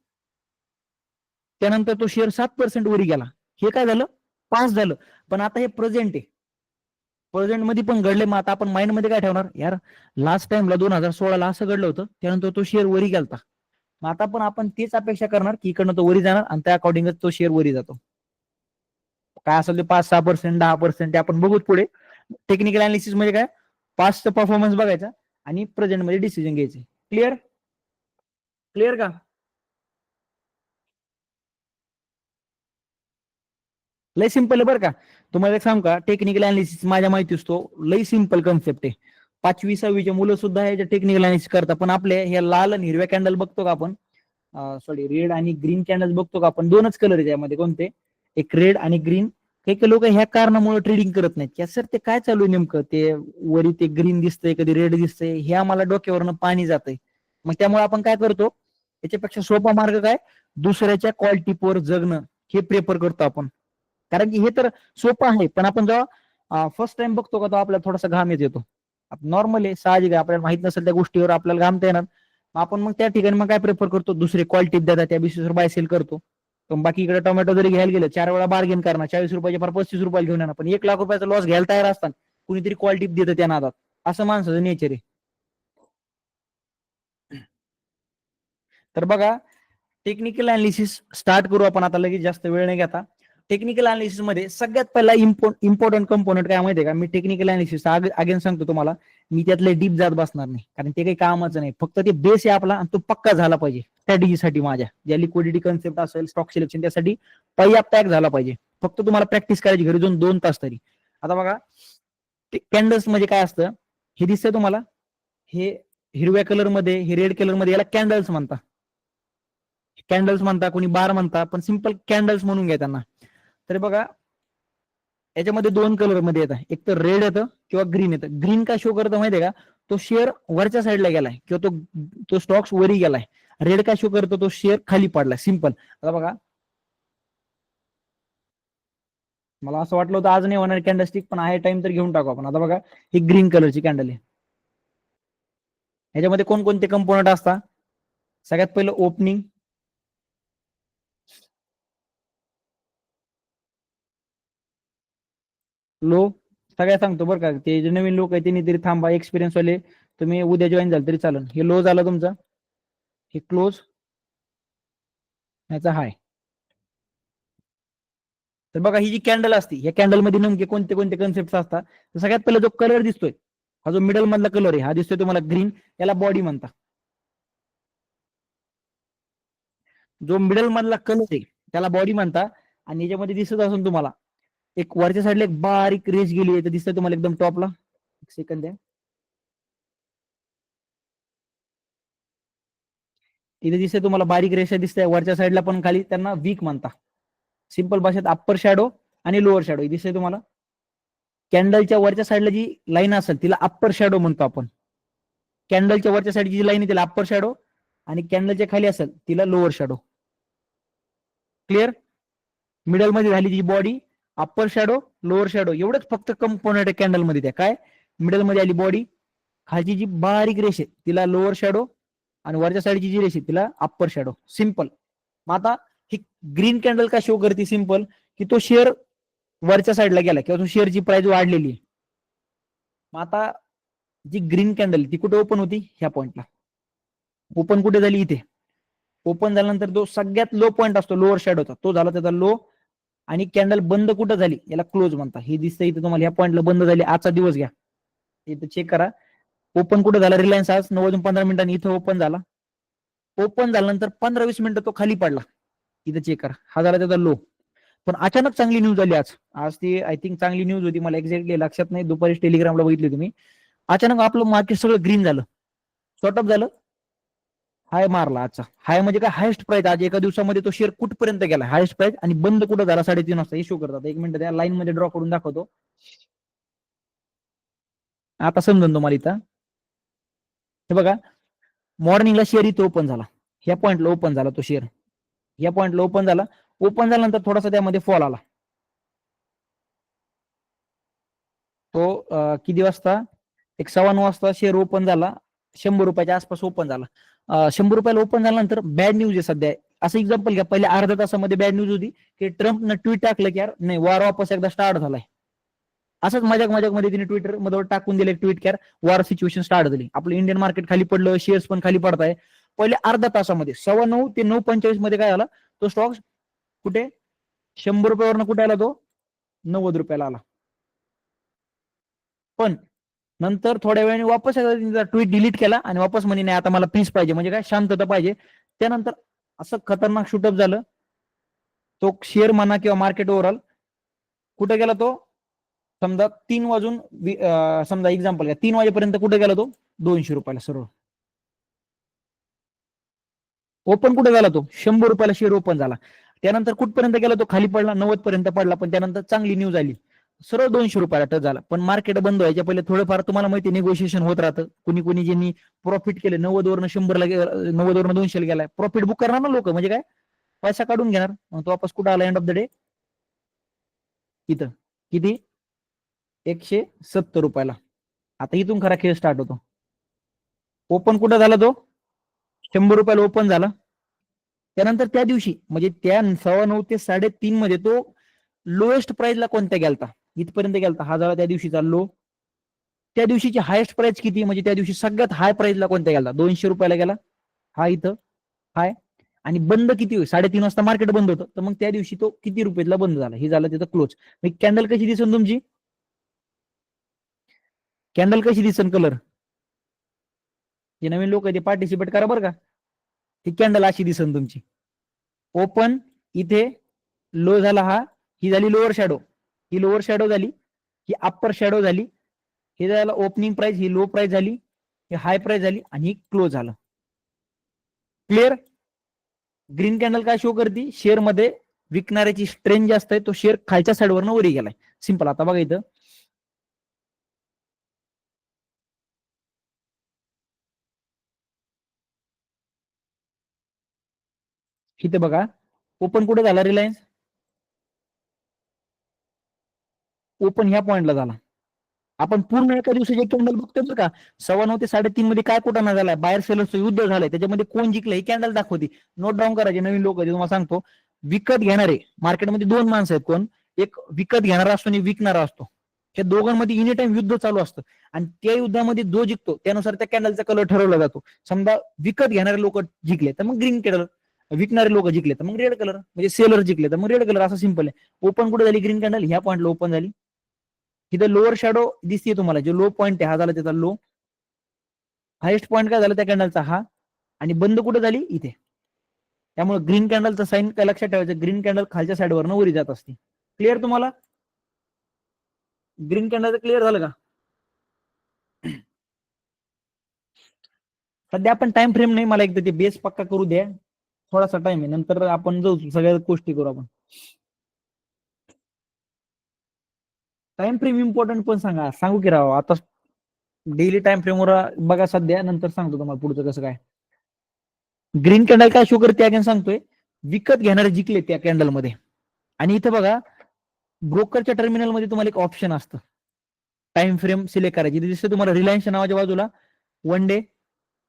त्यानंतर तो शेअर 7% वरी गेला. हे काय झालं, पास झालं. पण आता हे प्रेझेंट आहे, प्रेझेंट मध्ये पण घडले. मग आता आपण माइंड मध्ये काय ठेवणार, यार लास्ट टाइमला 2016ला असं घडलं होतं, त्यानंतर तो शेअर वरी गेलता. मग आता पण आपण तीच अपेक्षा करणार की इकडनं तो वरी जाणार, आणि त्या अकॉर्डिंगच तो शेअर वरी जातो. काय असेल ते 5-6%, 10%, ते आपण बघूत पुढे. टेक्निकल अनालिसिस म्हणजे काय, पास्टचा परफॉर्मन्स बघायचा आणि प्रेझेंट मध्ये डिसिजन घ्यायचे. क्लिअर, क्लिअर का. लय सिंपल आहे बरं का. तुम्हाला एक सांग का, टेक्निकल अनालिसिस माझ्या माहिती असतो, लय सिंपल कन्सेप्ट आहे. 5वी 6वीचे मुलं सुद्धा ह्याच्या टेक्निकल अनालिसिस करतात. पण आपल्या हे लाल आणि हिरव्या कॅन्डल बघतो का आपण, सॉरी रेड आणि ग्रीन कॅन्डल बघतो का आपण, दोनच कलर आहे त्यामध्ये, कोणते, एक रेड आणि ग्रीन. काही काही लोक ह्या कारणामुळे ट्रेडिंग करत नाहीत, की सर ते काय चालू आहे नेमकं, ते वरी ते ग्रीन दिसतंय, कधी रेड दिसतंय, हे आम्हाला डोक्यावरनं पाणी जातंय. मग त्यामुळे आपण काय करतो, याच्यापेक्षा सोपा मार्ग काय, दुसऱ्याच्या कॉल टिपवर जगणं, हे प्रेफर करतो आपण. कारण की हे तर सोपं आहे, पण आपण जेव्हा फर्स्ट टाइम बघतो का, तो आपल्याला थोडासा घाम येतो. नॉर्मल आहे, साहजिक आहे, आपल्याला माहित नसेल त्या गोष्टीवर आपल्याला घामता येणार. आपण मग त्या ठिकाणी मग काय प्रेफर करतो, दुसरे कॉल टिप देतात, त्या बेसिसवर बाय सेल करतो. पण बाकी इकडे टोमॅटो जरी घ्यायला गेलं, 4 वेळा बार्गेन करणार, 40 रुपयाचे फार 35 रुपयाला घेऊन येणार, पण 1 लाख रुपयाचा लॉस घ्यायला तयार असतात, कुणीतरी कॉल टिप देतं त्या नादात. असं माणसाचं नेचर आहे. तर बघा, टेक्निकल अनालिसिस स्टार्ट करू आपण आता, लगेच जास्त वेळ नाही घेता. टेक्निकल अनालिसिस मध्ये सगळ्यात पहिला इम्पॉर्टंट कंपोनेंट काय माहितीये का, मी टेक्निकल अनालिसिस अगेन सांगतो तुम्हाला, मी त्यातले डीप जात बसणार नाही, कारण ते काही कामाचं नाही. फक्त ते बेस आहे आपला, आणि तो पक्का झाला पाहिजे स्ट्रॅटेजीसाठी. माझ्या ज्या लिक्विडिटी कन्सेप्ट असेल, स्टॉक सिलेक्शन, त्यासाठी पहिला पॅक झाला पाहिजे. फक्त तुम्हाला प्रॅक्टिस करायची घरी जाऊन 2 तास तरी. आता बघा, कॅन्डल्स म्हणजे काय असतं, हे दिसतंय तुम्हाला, हे हिरव्या कलर मध्ये, हे रेड कलर मध्ये, याला कॅन्डल्स म्हणतात. कॅन्डल्स म्हणता, कोणी बार म्हणता, पण सिंपल कॅन्डल्स म्हणून घ्या त्यांना. तर बघा, याच्यामध्ये 2 कलर मध्ये येतं, एक तर रेड येतं किंवा ग्रीन येतं. ग्रीन का शो करतं माहितीये का, तो शेअर वरच्या साईडला गेलाय किंवा तो स्टॉक्स वरी गेलाय. रेड का शो करतो, तो शेअर खाली पडलाय. सिंपल. आता बघा, मला असं वाटलं होतं आज नाही होणार कॅन्डलस्टिक, पण आहे टाइम तर घेऊन टाकू आपण. आता बघा, ही ग्रीन कलरची कॅन्डल आहे. ह्याच्यामध्ये कोणकोणते कंपोनंट असतात, सगळ्यात पहिलं ओपनिंग, लो, सगळ्या सांगतो बरं का, ते जे नवीन लोक आहे त्यांनी तरी थांबा, एक्सपिरियन्स वाले तुम्ही उद्या जॉईन झाले तरी चालेल. हे लो झालं तुमचं, हे क्लोज, याचा हाय. तर बघा ही जी कॅन्डल असते, या कॅन्डल मध्ये नेमके कोणते कोणते कन्सेप्ट असतात. तर सगळ्यात पहिला जो कलर दिसतोय, हा जो मिडल मधला कलर आहे, हा दिसतोय तुम्हाला ग्रीन, याला बॉडी म्हणतात. जो मिडल मधला कलर आहे त्याला बॉडी म्हणतात. आणि याच्यामध्ये दिसत असून तुम्हाला एक वरच्या साईडला एक बारीक रेस गेली आहे, तर दिसतंय तुम्हाला एकदम टॉपला. एक सेकंद द्या. इथे दिसतंय तुम्हाला बारीक रेषा दिसते वरच्या साईडला, पण खाली त्यांना वीक म्हणतात. सिंपल भाषेत अप्पर शॅडो आणि लोअर शॅडो दिसतंय तुम्हाला. कॅन्डलच्या वरच्या साईडला जी लाईन असेल तिला अप्पर शॅडो म्हणतो आपण. कॅन्डलच्या वरच्या साईडची जी लाईन आहे तिला अप्पर शॅडो, आणि कॅन्डलच्या खाली असेल तिला लोअर शॅडो. क्लिअर. मिडल मध्ये झाली जी body, upper shadow, lower shadow, एवढंच फक्त कंपोनंट आहे कॅन्डल मध्ये. त्या काय, मिडल मध्ये आली बॉडी, खालची जी बारीक रेष आहे तिला लोअर शॅडो, आणि वरच्या साईडची जी रेष आहे तिला अप्पर शॅडो. सिंपल. मग आता ही ग्रीन कॅन्डल का शो करते, सिंपल, की तो शेअर वरच्या साईडला गेला किंवा तो शेअरची प्राइस वाढलेली आहे. मग आता जी ग्रीन कॅन्डल ती कुठे ओपन होती, ह्या पॉइंटला. ओपन कुठे झाली, इथे. ओपन झाल्यानंतर जो सगळ्यात लो पॉईंट असतो लोअर शॅडोचा, तो झाला त्याचा लो. आणि कॅन्डल बंद कुठं झाली, याला क्लोज म्हणतात. हे दिसतं इथे तुम्हाला, ह्या पॉईंटला बंद झाली. आजचा दिवस घ्या, इथे चेक करा. ओपन कुठं झाला, रिलायन्स आज 9 वाजून 15 मिनिटांनी इथं ओपन झाला. ओपन झाल्यानंतर 15-20 मिनिटं तो खाली पडला, इथे चेक करा. हा झाला त्याचा लो. पण अचानक चांगली न्यूज आली आज. आज ती आय थिंक चांगली न्यूज होती, मला एक्झॅक्टली लक्षात नाही, दुपारी टेलिग्रामला बघितली तुम्ही. अचानक आपलं मार्केट सगळं ग्रीन झालं, शॉर्ट अप झालं. हाय मारला आजचा. हाय म्हणजे काय, हायेस्ट प्राइस आज एका दिवसामध्ये तो शेअर कुठपर्यंत गेला, हायेस्ट प्राइस. आणि बंद कुठं झाला, 3:30 वाजता. हे शो करतात. एक मिनिट त्या लाईन मध्ये ड्रॉ करून दाखवतो, आता समजून तुम्हाला इथं. हे बघा, मॉर्निंगला शेअर इथे ओपन झाला, ह्या पॉईंटला ओपन झाला तो शेअर, या पॉईंटला ओपन झाला. ओपन झाल्यानंतर थोडासा त्यामध्ये फॉल आला. तो किती वाजता, एक 9:15 वाजता शेअर ओपन झाला, 100 रुपयाच्या आसपास ओपन झाला. 100 रुपयाला ओपन झाल्यानंतर बॅड न्यूज आहे सध्या. असं एक्झाम्पल घ्या, पहिले अर्ध्या तासामध्ये बॅड न्यूज होती की ट्रम्पनं ट्विट टाकलं की यार नाही, वॉर वापस एकदा स्टार्ट झालाय. असंच मजाक मजाक मध्ये तिने ट्विटर मध्ये टाकून दिले ट्विट, की वॉर सिच्युएशन स्टार्ट झाली. आपलं इंडियन मार्केट खाली पडलं, शेअर्स पण खाली पडत आहे. पहिले अर्ध्या तासामध्ये 9:15 ते 9:45 मध्ये काय झाला, तो स्टॉक कुठे 100 रुपयावरनं कुठे आला, तो 90 रुपयाला आला. पण नंतर थोड्या वेळाने वापस ट्विट डिलीट केला आणि वापस म्हणे नाही आता मला पीस पाहिजे, म्हणजे काय, शांतता पाहिजे. त्यानंतर असं खतरनाक शूटअप झालं, तो शेअर म्हणा किंवा मार्केट ओव्हरऑल कुठे गेला, तो समजा 3 वाजून समजा एक्झाम्पल घ्या, 3 वाजेपर्यंत कुठे गेला, तो 200 रुपयाला सरळ. ओपन कुठे झाला, तो 100 रुपयाला शेअर ओपन झाला. त्यानंतर कुठपर्यंत गेला, तो खाली पडला, 90 पर्यंत पडला. पण त्यानंतर चांगली न्यूज आली, सरळ 200 रुपयाला टच झाला. पण मार्केट बंद व्हायच्या पहिले थोडंफार तुम्हाला माहिती निगोशिएशन होत राहतं. कुणी कुणी ज्यांनी प्रॉफिट केले, 90 वरनं 100ला, 90 वरनं 200ला गेलाय, प्रॉफिट बुक करणार ना लोक, म्हणजे काय, पैसा काढून घेणार. मग तो वापस कुठं आला, एंड ऑफ द डे इथं किती, 170 रुपयाला. आता इथून खरा खेळ स्टार्ट होतो. ओपन कुठं झाला, तो 100 रुपयाला ओपन झाला. त्यानंतर त्या दिवशी म्हणजे त्या 9:15 ते 3:30 मध्ये तो लोएस्ट प्राइसला कोणत्या गेलता, इथपर्यंत गेलता. हा झाला त्या दिवशीचा लो. त्या दिवशीची हायेस्ट प्राइस किती, म्हणजे त्या दिवशी सगळ्यात हाय प्राइसला कोणत्या गेला, 200 रुपयाला गेला. हा इथं हाय. आणि बंद किती होईल, 3:30 वाजता मार्केट बंद होतं, तर मग त्या दिवशी तो किती रुपयाला बंद झाला, हे झालं तिथं क्लोज. कॅन्डल कशी दिसेल तुमची, कॅन्डल कशी दिसेल, कलर. जे नवीन लोक ते पार्टिसिपेट करा बरं का. ती कॅन्डल अशी दिसेल तुमची. ओपन इथे लो झाला, हा, ही झाली लोअर शॅडो, ही लोअर शॅडो झाली, ही अप्पर शॅडो झाली. हे झालं ओपनिंग प्राइस, ही लो प्राइस झाली, ही हाय प्राइस झाली, आणि ही क्लोज झालं. क्लिअर. ग्रीन कॅन्डल काय शो करते, शेअर मध्ये विकणाऱ्याची स्ट्रेंथ जास्त आहे, तो शेअर खालच्या साईडवरनं वरी गेलाय. सिंपल. आता बघा इथं, इथे बघा, ओपन कुठे झाला, रिलायन्स ओपन ह्या पॉइंटला झाला. आपण पूर्ण एका दिवसाचे कॅन्डल बघतोय का, 9:15 ते 3:30 मध्ये काय कुठं झालाय, बायर सेलरचं युद्ध झालंय, त्याच्यामध्ये कोण जिंकलं हे कॅन्डल दाखवते. नोट डाऊन करायचे नवीन लोक, तुम्हाला सांगतो. विकत घेणारे मार्केटमध्ये दोन माणसं आहेत, कोण, एक विकत घेणारा असतो आणि विकणारा असतो. या दोघांमध्ये एनी टाइम युद्ध चालू असतं आणि त्या युद्धामध्ये जो जिंकतो त्यानुसार त्या कॅन्डलचा कलर ठरवला जातो. समजा विकत घेणारे लोक जिंकले तर मग ग्रीन कलर, विकणारे लोक जिंकले तर मग रेड कलर, म्हणजे सेलर जिंकले तर मग रेड कलर, असं सिंपल आहे. ओपन कुठे झाली ग्रीन कॅन्डल, ह्या पॉईंटला ओपन झाली. तिथं लोअर शॅडो दिसते तुम्हाला, जो लो पॉईंट आहे हा झाला त्याचा लो, हायेस्ट पॉईंट काय झाला त्या कॅन्डलचा हा, आणि बंद कुठे झाली इथे. त्यामुळे ग्रीन कॅन्डलचं साईन काय लक्षात ठेवायचं, ग्रीन कॅन्डल खालच्या साईडवर वरी जात असते. क्लिअर तुम्हाला, ग्रीन कॅन्डल क्लिअर झालं का. सध्या आपण टाइम फ्रेम नाही, मला एकदा ते बेस पक्का करू द्या, थोडासा टाइम आहे, नंतर आपण जाऊ सगळ्या गोष्टी करू आपण. टाइम फ्रेम इम्पॉर्टंट पण सांगू की राव आता, डेली टाइम फ्रेमवर बघा सध्या, नंतर सांगतो तुम्हाला पुढचं कसं काय. ग्रीन कॅन्डल काय शो करते अगेन सांगतोय, विकत घेणारे जिंकले त्या कॅन्डल मध्ये. आणि इथं बघा ब्रोकरच्या टर्मिनल मध्ये तुम्हाला एक ऑप्शन असतं टाइम फ्रेम सिलेक्ट करायची, दिसतं तुम्हाला रिलायन्स नावाच्या बाजूला, 1 डे,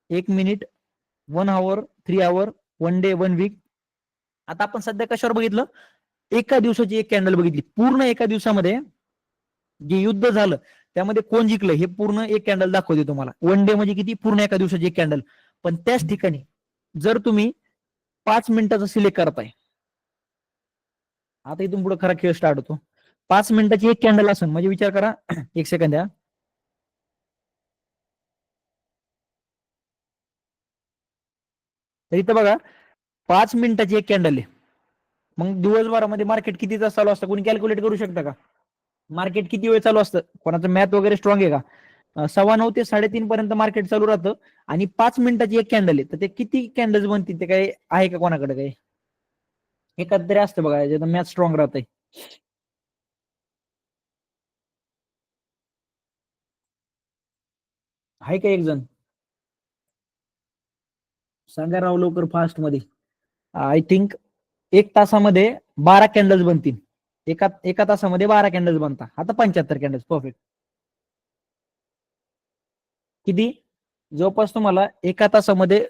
1 मिनिट, 1 आवर, 3 आवर, 1 डे, 1 वीक. आता आपण सध्या कशावर बघितलं, एका दिवसाची एक कॅन्डल बघितली, पूर्ण एका दिवसामध्ये जे युद्ध झालं त्यामध्ये कोण जिंकलं हे पूर्ण एक कॅन्डल दाखवते तुम्हाला. 1 डे म्हणजे किती, पूर्ण एका दिवसाची एक कॅन्डल. पण त्याच ठिकाणी जर तुम्ही 5 मिनिटाचं सिलेक्ट करताय, आता इथून पुढे खरा खेळ स्टार्ट होतो. 5 मिनिटाची एक कॅन्डल असेल म्हणजे विचार करा, एक सेकंद द्या, तर इथं बघा 5 मिनिटाची एक कॅन्डल आहे. मग दिवसभरामध्ये मार्केट किती तास चालू असतं, कोणी कॅल्क्युलेट करू शकता का. मार्केट किती वेळ चालू असतं, कोणाचं मॅथ वगैरे स्ट्रॉंग आहे का. 9:15 ते 3:30 पर्यंत मार्केट चालू राहतं, आणि 5 मिनिटाची एक कॅन्डल आहे, तर ते किती कॅन्डल्स बनतील ते काही आहे का कोणाकडे काही, एखाद तरी असतं बघा ज्याचं मॅथ स्ट्रॉंग राहतंय. आहे का एक जण, सांगा राव लवकर फास्ट मध्ये. आय थिंक 1 तासामध्ये 12 कॅन्डल्स बनतील, एका तासामध्ये 12 कॅन्डल्स बनतात. आता 75 कॅन्डल्स परफेक्ट. किती, जवळपास तुम्हाला एका तासामध्ये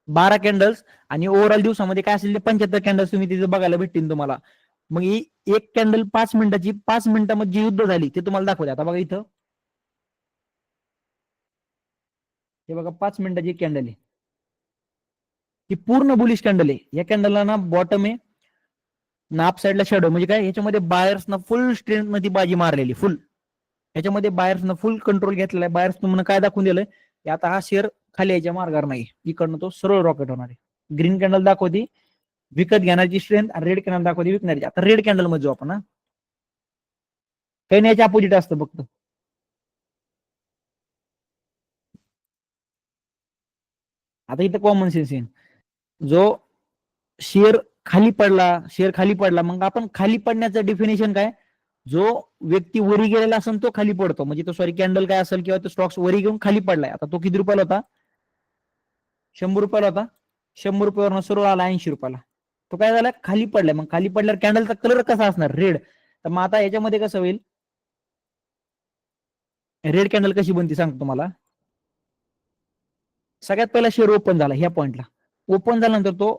12 कॅन्डल्स, आणि ओव्हरऑल दिवसामध्ये काय असेल ते 75 कॅन्डल्स तुम्ही तिथे बघायला भेटतील तुम्हाला. मग ही एक कॅन्डल 5 मिनिटाची, 5 मिनिटामध्ये जी युद्ध झाली ते तुम्हाला दाखवते. आता बघा इथं, हे बघा 5 मिनिटाची एक कॅन्डल आहे, ही पूर्ण बुलिश कॅन्डल आहे. या कॅन्डलला ना बॉटम आहे ना अप साईडला शॅडो, म्हणजे काय याच्यामध्ये बायर्सना फुल स्ट्रेंथ मध्ये बाजी मारलेली, फुल याच्यामध्ये बायर्सनं फुल कंट्रोल घेतलेला आहे. बायर्स तुम्हाला काय दाखवून दिलंय की आता हा शेअर खाली यायच्या मार्गावर नाही, इकडनं तो सरळ रॉकेट होणार आहे. ग्रीन कॅन्डल दाखवती विकत घेण्याची स्ट्रेंथ, आणि रेड कॅन्डल दाखवते विकण्याची. आता रेड कॅन्डल मध्ये जाऊ आपण, काही नाही, याच्या अपोजिट असतं फक्त. आता इथं कॉमन सेन्स येईल, जो शेअर खाली पडला, शेअर खाली पडला, मग आपण खाली पडण्याचं डेफिनेशन काय, जो व्यक्ती वरी गेलेला असेल तो खाली पडतो, म्हणजे तो सॉरी कॅन्डल काय असेल किंवा तो स्टॉक्स वरी घेऊन खाली पडलाय. आता तो किती रुपयाला होता, 100 रुपयाला होता, 100 रुपयावर सुरू आला 80 रुपयाला, तो काय झाला खाली पडलाय. मग खाली पडल्यावर कॅन्डलचा कलर कसा असणार, रेड. तर मग आता याच्यामध्ये कसं होईल, रेड कॅन्डल कशी बनती सांगतो तुम्हाला. सगळ्यात पहिला शेअर ओपन झाला ह्या पॉईंटला, ओपन झाल्यानंतर तो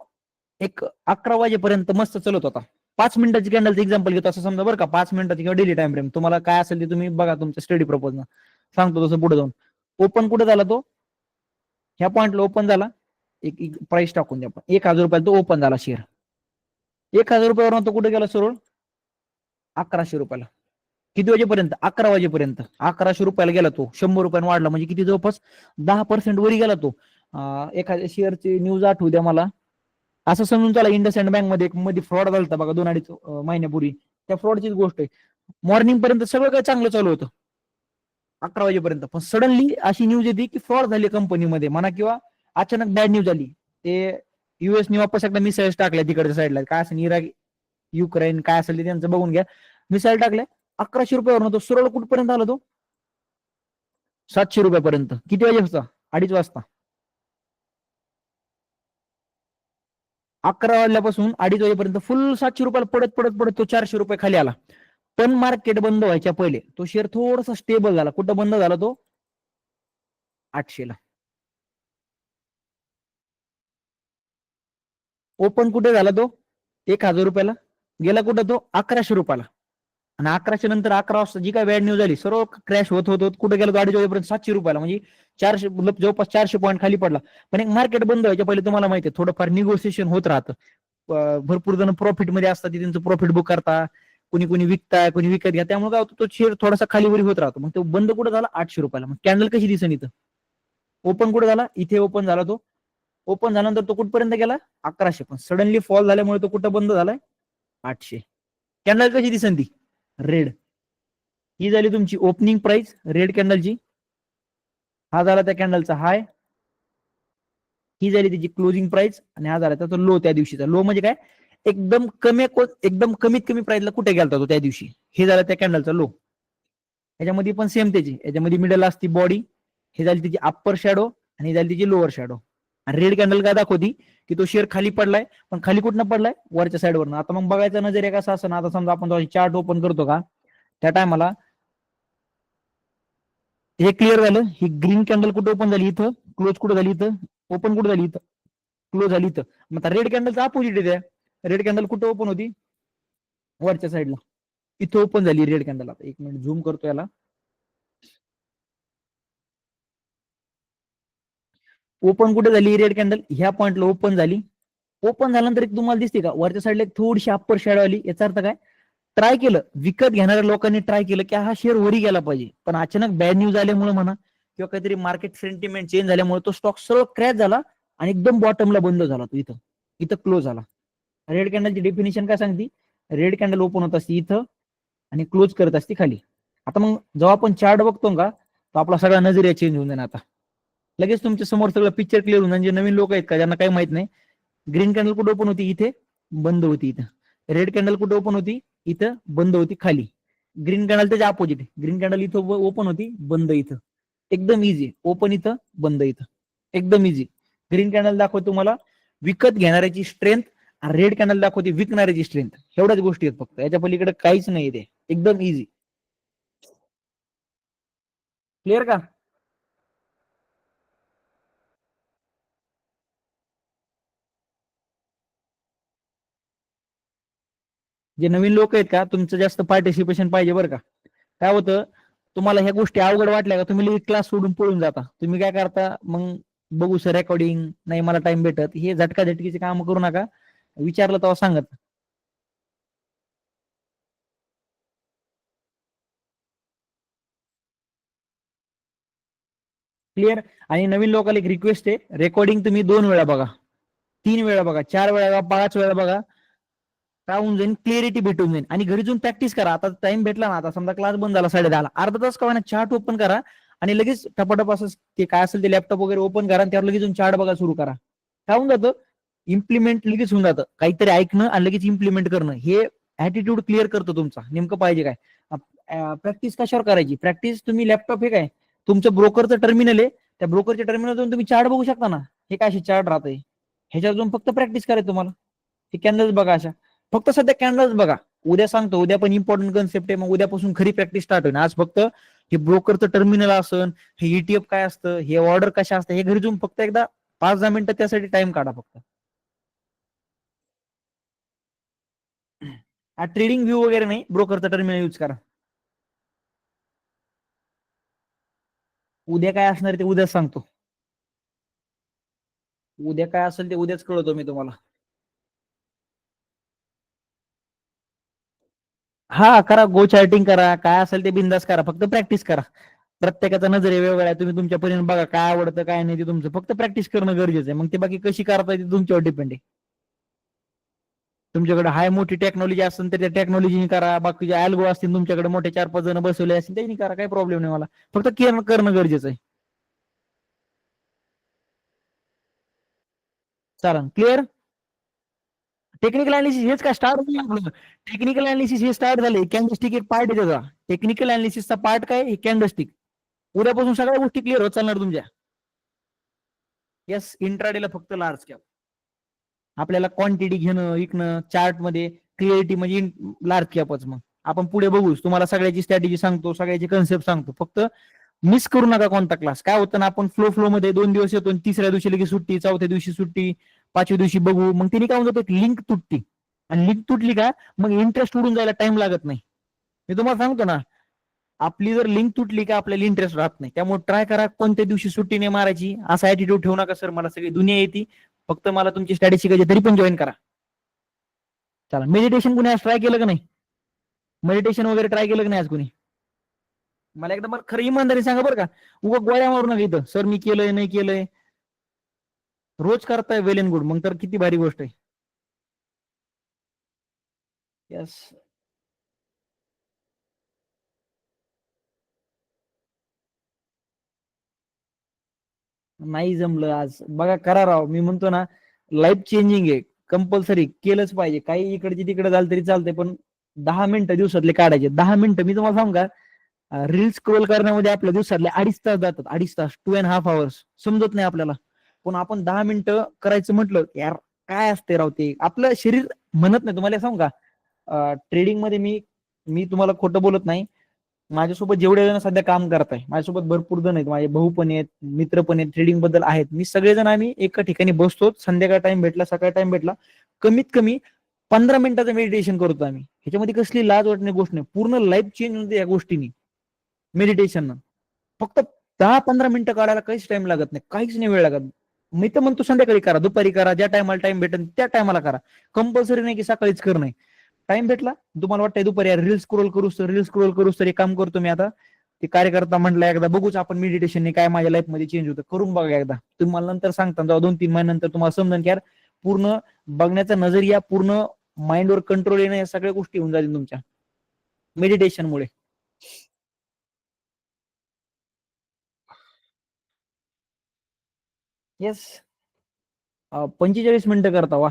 एक 11 वाजेपर्यंत मस्त चालत होता. 5 मिनिटाची कॅन्डलचं एक्झाम्पल घेतो असं समजा बरं का, 5 मिनिटाची किंवा डेली टाइम फ्रेम तुम्हाला काय असेल ते तुम्ही बघा तुमच्या स्टडी प्रपोज सांगतो तसं पुढे जाऊन. ओपन कुठे झाला तो, ह्या पॉईंटला ओपन झाला, एक प्राइस टाकून द्या आपण, 1,000 रुपयाला तो ओपन झाला शेअर. 1,000 रुपयावर तो कुठे गेला सरळ 1100 रुपयाला. किती वाजेपर्यंत, 11 वाजेपर्यंत 1100 रुपयाला गेला तो, 100 रुपयाने वाढला, म्हणजे किती जवळपास 10% वरी गेला तो. एखाद्या शेअरची न्यूज आठवू द्या मला, असं समजून चला इंडसइंड बँक मध्ये मध्ये फ्रॉड झाला बघा 2-2.5 महिन्यापूर्वी, त्या फ्रॉडचीच गोष्ट आहे. मॉर्निंग पर्यंत सगळं काही चांगलं चालू होतं 11 वाजेपर्यंत, पण सडनली अशी न्यूज येते की फ्रॉड झाली कंपनीमध्ये म्हणा, किंवा अचानक बॅड न्यूज आली. ते युएसने वापस एकदा मिसाईल्स टाकल्या तिकडच्या साईडला, काय असेल इराक युक्रेन काय असेल ते त्यांचं बघून घ्या, मिसाईल टाकल्या. 1100 रुपयावर तो सरळ कुठपर्यंत आला तो 700 रुपयापर्यंत. किती वाजेचा, 2:30 वाजता. 11 वाजल्यापासून 2:30 वाजेपर्यंत फुल 700 रुपयाला पडत पडत पडत तो 400 रुपये खाली आला. पण मार्केट बंद व्हायच्या पहिले तो शेअर थोडासा स्टेबल झाला. कुठं बंद झाला तो 800ला. ओपन कुठे झाला तो 1,000 रुपयाला, गेला कुठं तो 1100 रुपयाला. आणि 1100 नंतर 11 वाजता जी काय बॅड न्यूज झाली सर्व क्रॅश होत होत कुठे गेलं गाडी वाजेपर्यंत 700 रुपयाला, म्हणजे 400 जवळपास 400 पॉईंट खाली पडला. पण एक मार्केट बंद व्हायच्या पहिले तुम्हाला माहिती आहे थोडंफार निगोसिएशन होत राहतं. भरपूर जण प्रॉफिट मध्ये असतात, त्यांचं प्रॉफिट बुक करता, कोणी कोणी विकताय, कोणी विकत घ्या, त्यामुळे काय होतं तो शेअर थोडासा खालीवरी होत राहतो. मग तो बंद कुठं झाला 800 रुपयाला. मग कॅन्डल कशी दिसेल इथं, ओपन कुठे झाला इथे ओपन झाला, तो ओपन झाल्यानंतर तो कुठपर्यंत गेला 1100, पण सडनली फॉल झाल्यामुळे तो कुठं बंद झालाय 800. कॅन्डल कशी दिसेल ती रेड, ही झाली तुमची ओपनिंग प्राइस रेड कॅन्डलची, हा झाला त्या कॅन्डलचा हाय, ही झाली त्याची क्लोजिंग प्राइस, आणि हा झाला त्याचा लो त्या दिवशीचा. लो म्हणजे काय, एकदम कमीत कमी प्राइसला कुठे गेलता तो त्या दिवशी, हे झालं त्या कॅन्डलचा लो. याच्यामध्ये पण सेम त्याची, याच्यामध्ये मिडल असती बॉडी, हे झाली त्याची अप्पर शॅडो आणि ही झाली त्याची लोअर शॅडो. आणि रेड कॅन्डल काय दाखवती की तो शेअर खाली पडलाय, पण खाली कुठनं पडलाय वरच्या साईडवरनं. आता मग बघायचा नजर कसा असं ना, आता समजा आपण चार्ट ओपन करतो का त्या टायमाला हे क्लिअर झालं, ही ग्रीन कॅन्डल कुठे ओपन झाली इथं, क्लोज कुठे झाली इथं, ओपन कुठे झाली इथं, क्लोज झाली इथं. मग रेड कॅन्डलचा अपोजिट आहे, त्या रेड कॅन्डल कुठे ओपन होती वरच्या साईडला, इथं ओपन झाली रेड कॅन्डल. आता एक मिनिट झूम करतो याला, ओपन कुठे झाली रेड कॅन्डल ह्या पॉइंटला ओपन झाली. ओपन झाल्यानंतर तुम्हाला दिसते का वरच्या साईडला थोडीशी अप्पर शॅडो आली, याचा अर्थ काय, ट्राय केलं, विकत घेणाऱ्या लोकांनी ट्राय केलं की हा शेअर वरी गेला पाहिजे, पण अचानक बॅड न्यूज आल्यामुळे म्हणा किंवा काहीतरी मार्केट सेंटिमेंट चेंज झाल्यामुळे तो स्टॉक सर्व क्रॅश झाला आणि एकदम बॉटमला बंद झाला, तो इथं इथं क्लोज झाला. रेड कॅन्डलची डेफिनेशन काय सांगते, रेड कॅन्डल ओपन होत असते इथं आणि क्लोज करत असते खाली. आता मग जेव्हा आपण चार्ट बघतो का, तो आपला सगळा नजरिया चेंज होऊन जाणार. आता लगेच तुमच्या समोर सगळं पिक्चर क्लिअर होऊन, जे नवीन लोक आहेत का ज्यांना काही माहित नाही, ग्रीन कॅन्डल कुठे ओपन होती इथे, बंद होती इथं. रेड कॅन्डल कुठे ओपन होती इथं, बंद होती खाली. ग्रीन कॅन्डल त्याच्या अपोजिट, ग्रीन कॅन्डल इथं ओपन होती, बंद इथं. एकदम इझी, ओपन इथं बंद इथं, एकदम इझी. ग्रीन कॅन्डल दाखवतो तुम्हाला विकत घेणाऱ्याची स्ट्रेंथ, रेड कॅन्डल दाखवते विकणाऱ्याची स्ट्रेंथ. एवढ्याच गोष्टी आहेत फक्त, याच्या पलीकडे काहीच नाही, ते एकदम इझी. क्लिअर का? जे नवीन लोक आहेत का, तुमचं जास्त पार्टिसिपेशन पाहिजे बरं का. काय होतं, तुम्हाला ह्या गोष्टी अवघड वाटल्या का तुम्ही क्लास सोडून पळून जाता. तुम्ही काय करता मग, बघू सर रेकॉर्डिंग, नाही मला टाइम भेटत, हे झटका झटकीचे काम करू नका. विचारलं तेव्हा सांगत. क्लिअर. आणि नवीन लोकांना एक रिक्वेस्ट आहे, रेकॉर्डिंग तुम्ही 2 वेळा बघा, 3 वेळा बघा, 4 वेळा बघा, 5 वेळा बघा, काय होऊन जाईल, क्लिअरिटी भेटून जाईल. आणि घरी जाऊन प्रॅक्टिस करा. आता टाइम भेटला ना, आता समजा क्लास बंद झाला 10:30ला, अर्धा तास का ना चार्ट ओपन करा आणि लगेच टपाटप असं ते काय असेल ते लॅपटॉप वगैरे ओपन करा आणि त्यावर लगेच जाऊन चार्ट बघा सुरू करा. काय होऊन जातं, इम्प्लिमेंट लगेच होऊन जातं. काहीतरी ऐकणं आणि लगेच इम्प्लिमेंट करणं, हे ऍटिट्यूड क्लिअर करतो तुमचा. नेमकं पाहिजे काय, प्रॅक्टिस कशावर करायची, प्रॅक्टिस तुम्ही लॅपटॉप हे काय तुमचं ब्रोकरचं टर्मिनल आहे, त्या ब्रोकरच्या टर्मिनल जाऊन तुम्ही चार्ट बघू शकता ना, हे काय अशी चार्ट राहतंय, ह्याच्यावर जाऊन फक्त प्रॅक्टिस करायचं तुम्हाला. हे कॅन्डल्स बघा अशा, फक्त सध्या कॅन्डल्स बघा. उद्या सांगतो, उद्या पण इम्पॉर्टंट कन्सेप्ट आहे, मग उद्यापासून खरी प्रॅक्टिस स्टार्ट होईल. आज फक्त हे ब्रोकरचं टर्मिनल असन, हे ईटीएफ काय असतं, हे ऑर्डर कशा असतं, हे घरी जाऊन फक्त एकदा 5-10 मिनिटं त्यासाठी टाइम काढा फक्त. ट्रेडिंग व्ह्यू वगैरे नाही, ब्रोकरचा टर्मिनल यूज करा. उद्या काय असणार ते उद्याच सांगतो. उद्या काय असेल ते उद्याच कळवतो मी तुम्हाला. हा करा, गो चार्टिंग करा, काय असेल ते बिंदास करा, फक्त प्रॅक्टिस करा. प्रत्येकाचा नजर वेगवेगळा आहे, तुम्ही तुमच्या पर्यंत बघा काय आवडतं काय नाही, ते तुमचं फक्त प्रॅक्टिस करणं गरजेचं आहे. मग ते बाकी कशी करता येते तुमच्यावर डिपेंड आहे. तुमच्याकडे हाय मोठी टेक्नॉलॉजी असेल तर त्या टेक्नॉलॉजीने करा, बाकीचे अल्गो असतील तुमच्याकडे मोठे 4-5 जण बसवले असतील त्यांनी करा, काही प्रॉब्लेम नाही मला. फक्त करणं गरजेचं आहे. चालेल, क्लिअर. टेक्निकल अनालिसिस हेच काय स्टार्ट झालं आपलं. टेक्निकल अनालिसिस हे स्टार्ट झाले, कॅन्डलस्टिक एक पार्ट आहे त्याचा. टेक्निकल अनालिसिसचा पार्ट काय, हे कॅन्डलस्टिक. उद्यापासून सगळ्या गोष्टी क्लिअर होत चालणार तुमच्या. येस, इंट्राडेला फक्त लार्ज कॅप. आपल्याला क्वांटिटी घेणं विकणं चार्ट मध्ये क्लिअरिटी म्हणजे लार्ज कॅपच. मग आपण पुढे बघू, तुम्हाला सगळ्याची स्ट्रॅटेजी सांगतो, सगळ्याची कन्सेप्ट सांगतो. फक्त मिस करू नका कोणता क्लास. काय होतं ना, आपण फ्लो मध्ये 2 दिवस येतो, तिसऱ्या दिवशी लगेच सुट्टी, चौथ्या दिवशी सुट्टी, 5व्या दिवशी बघू, मग तिने काय होतं, लिंक तुटती. आणि लिंक तुटली का मग इंटरेस्ट उडून जायला टाइम लागत नाही. मी तुम्हाला सांगतो ना, आपली जर लिंक तुटली का आपल्याला इंटरेस्ट राहत नाही. त्यामुळे ट्राय करा कोणत्या दिवशी सुट्टी नाही मारायची. असा ऍटिट्यूड ठेवू नका, सर मला सगळी दुनिया येते, फक्त मला तुमची स्टडी शिकायची, तरी पण जॉईन करा. चला, मेडिटेशन कुणी आज ट्राय केलं का नाही? मेडिटेशन वगैरे ट्राय केलं का नाही आज कुणी? मला एकदा मला खरं इमानदारी सांगा बरं का. उगा गोळ्या मारू नका इथं, सर मी केलंय नाही केलंय. रोज करताय वेल एंड गुड, मग तर किती भारी गोष्ट आहे. यस. नाही जमलं आज, बघा करा राव, मी म्हणतो ना, लाईफ चेंजिंग आहे, कंपल्सरी केलंच पाहिजे. काही इकडचे तिकडे झालं तरी चालतंय, पण 10 मिनिटं दिवसातले काढायचे. 10 मिनिटं मी तुम्हाला सांगू का, रील स्क्रोल करण्यामध्ये आपल्या दिवसातले 2.5 तास जातात. 2.5 तास, 2.5 hours समजत नाही आपल्याला. पण आपण 10 मिनिटं करायचं म्हटलं, यार काय असते राव ते, आपलं शरीर म्हणत नाही. तुम्हाला सांगू का, ट्रेडिंग मध्ये मी मी तुम्हाला खोटं बोलत नाही. माझ्यासोबत जेवढे जण सध्या काम करत आहे, माझ्यासोबत भरपूर जण आहेत, माझे भाऊ पण आहेत, मित्र पण आहेत, ट्रेडिंग बद्दल आहेत. मी सगळेजण आम्ही एका ठिकाणी बसतो, संध्याकाळ टाइम भेटला, सकाळ टाइम भेटला, कमीत कमी 15 मिनिटाचं मेडिटेशन करतो आम्ही. ह्याच्यामध्ये कसली लाज वाटणे गोष्ट नाही, पूर्ण लाईफ चेंज होते या गोष्टीनी, मेडिटेशन. फक्त 10-15 मिनिटं काढायला काहीच टाइम लागत नाही, काहीच नाही वेळ लागत. मी तर म्हणतो संध्याकाळी करा, दुपारी करा, ज्या टायमाला टाइम भेटेल त्या टायमाला करा. कंपल्सरी नाही की सकाळीच करणं. टाइम भेटला, तुम्हाला वाटतंय दुपारी रील स्क्रोल करूस तर रील स्क्रोल करूस तर एक काम करतो मी आता, ते कार्यकर्ता म्हटलं एकदा बघूच आपण मेडिटेशनने काय माझ्या लाईफ मध्ये चेंज होतं, करून बघा एकदा. तुम्हाला नंतर सांगता, जेव्हा 2-3 महिन्यानंतर तुम्हाला समजेल की यार पूर्ण बघण्याचा नजरिया, पूर्ण माइंडवर कंट्रोल येणं, या सगळ्या गोष्टी होऊन जातील तुमच्या मेडिटेशनमुळे. येस. 45 मिनिटं करता, वा.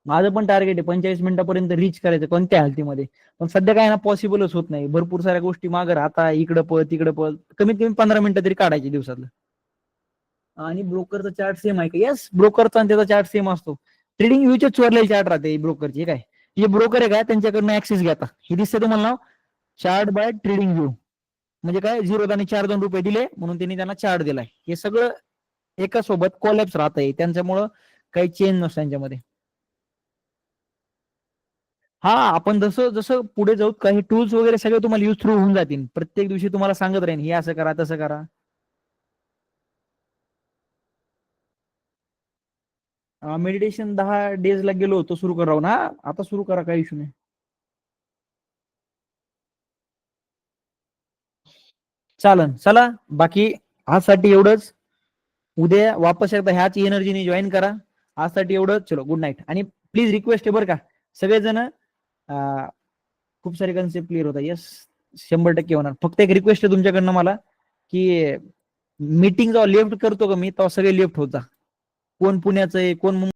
माझं पण टार्गेट आहे 45 मिनिटापर्यंत रीच करायचं कोणत्या हालतीमध्ये. पण सध्या काय ना, पॉसिबलच होत नाही, भरपूर साऱ्या गोष्टी मागे राहता, इकडं पळ तिकडं पळ. कमीत कमी 15 मिनिटं तरी काढायची दिवसातलं. आणि ब्रोकरचा चार्ट सेम आहे का? येस, ब्रोकरचा आणि त्याचा चार्ट सेम असतो. ट्रेडिंग व्ह्यूचे चोरलेले चार्ट राहते ब्रोकरचे. काय हे ब्रोकर आहे का, त्यांच्याकडनं ऍक्सेस घेता, हे दिसतं तुम्हाला नाव, चार्ट बाय ट्रेडिंग व्ह्यू. म्हणजे काय, 0 आणि 4-2 रुपये दिले म्हणून त्यांनी त्यांना चार्ट दिलाय. हे सगळं एका सोबत कोलॅप्स राहत आहे, त्यांच्यामुळं काही चेंज नसतं त्यांच्यामध्ये. हा, आपण जसं जसं पुढे जाऊ, काही टूल्स वगैरे सगळे तुम्हाला युज थ्रू होऊन जातील. प्रत्येक दिवशी तुम्हाला सांगत राहीन, हे असं करा तसं करा. मेडिटेशन 10 डेजला गेलो होतो सुरू करावं ना, आता सुरू करा, काही इश्यू नाही. चालन, चला. बाकी आजसाठी एवढंच. उद्या वापस एकदा ह्याच एनर्जीने जॉईन करा. आजसाठी एवढंच, चलो गुड नाईट. आणि प्लीज रिक्वेस्ट आहे बरं का, सगळेजण, खूप सारे कन्सेप्ट क्लिअर होता. येस, 100% होणार. फक्त एक रिक्वेस्ट आहे तुमच्याकडनं मला, की मीटिंग जेव्हा लेफ्ट करतो का मी, तेव्हा सगळे लेफ्ट होता. कोण पुण्याचं आहे, कोण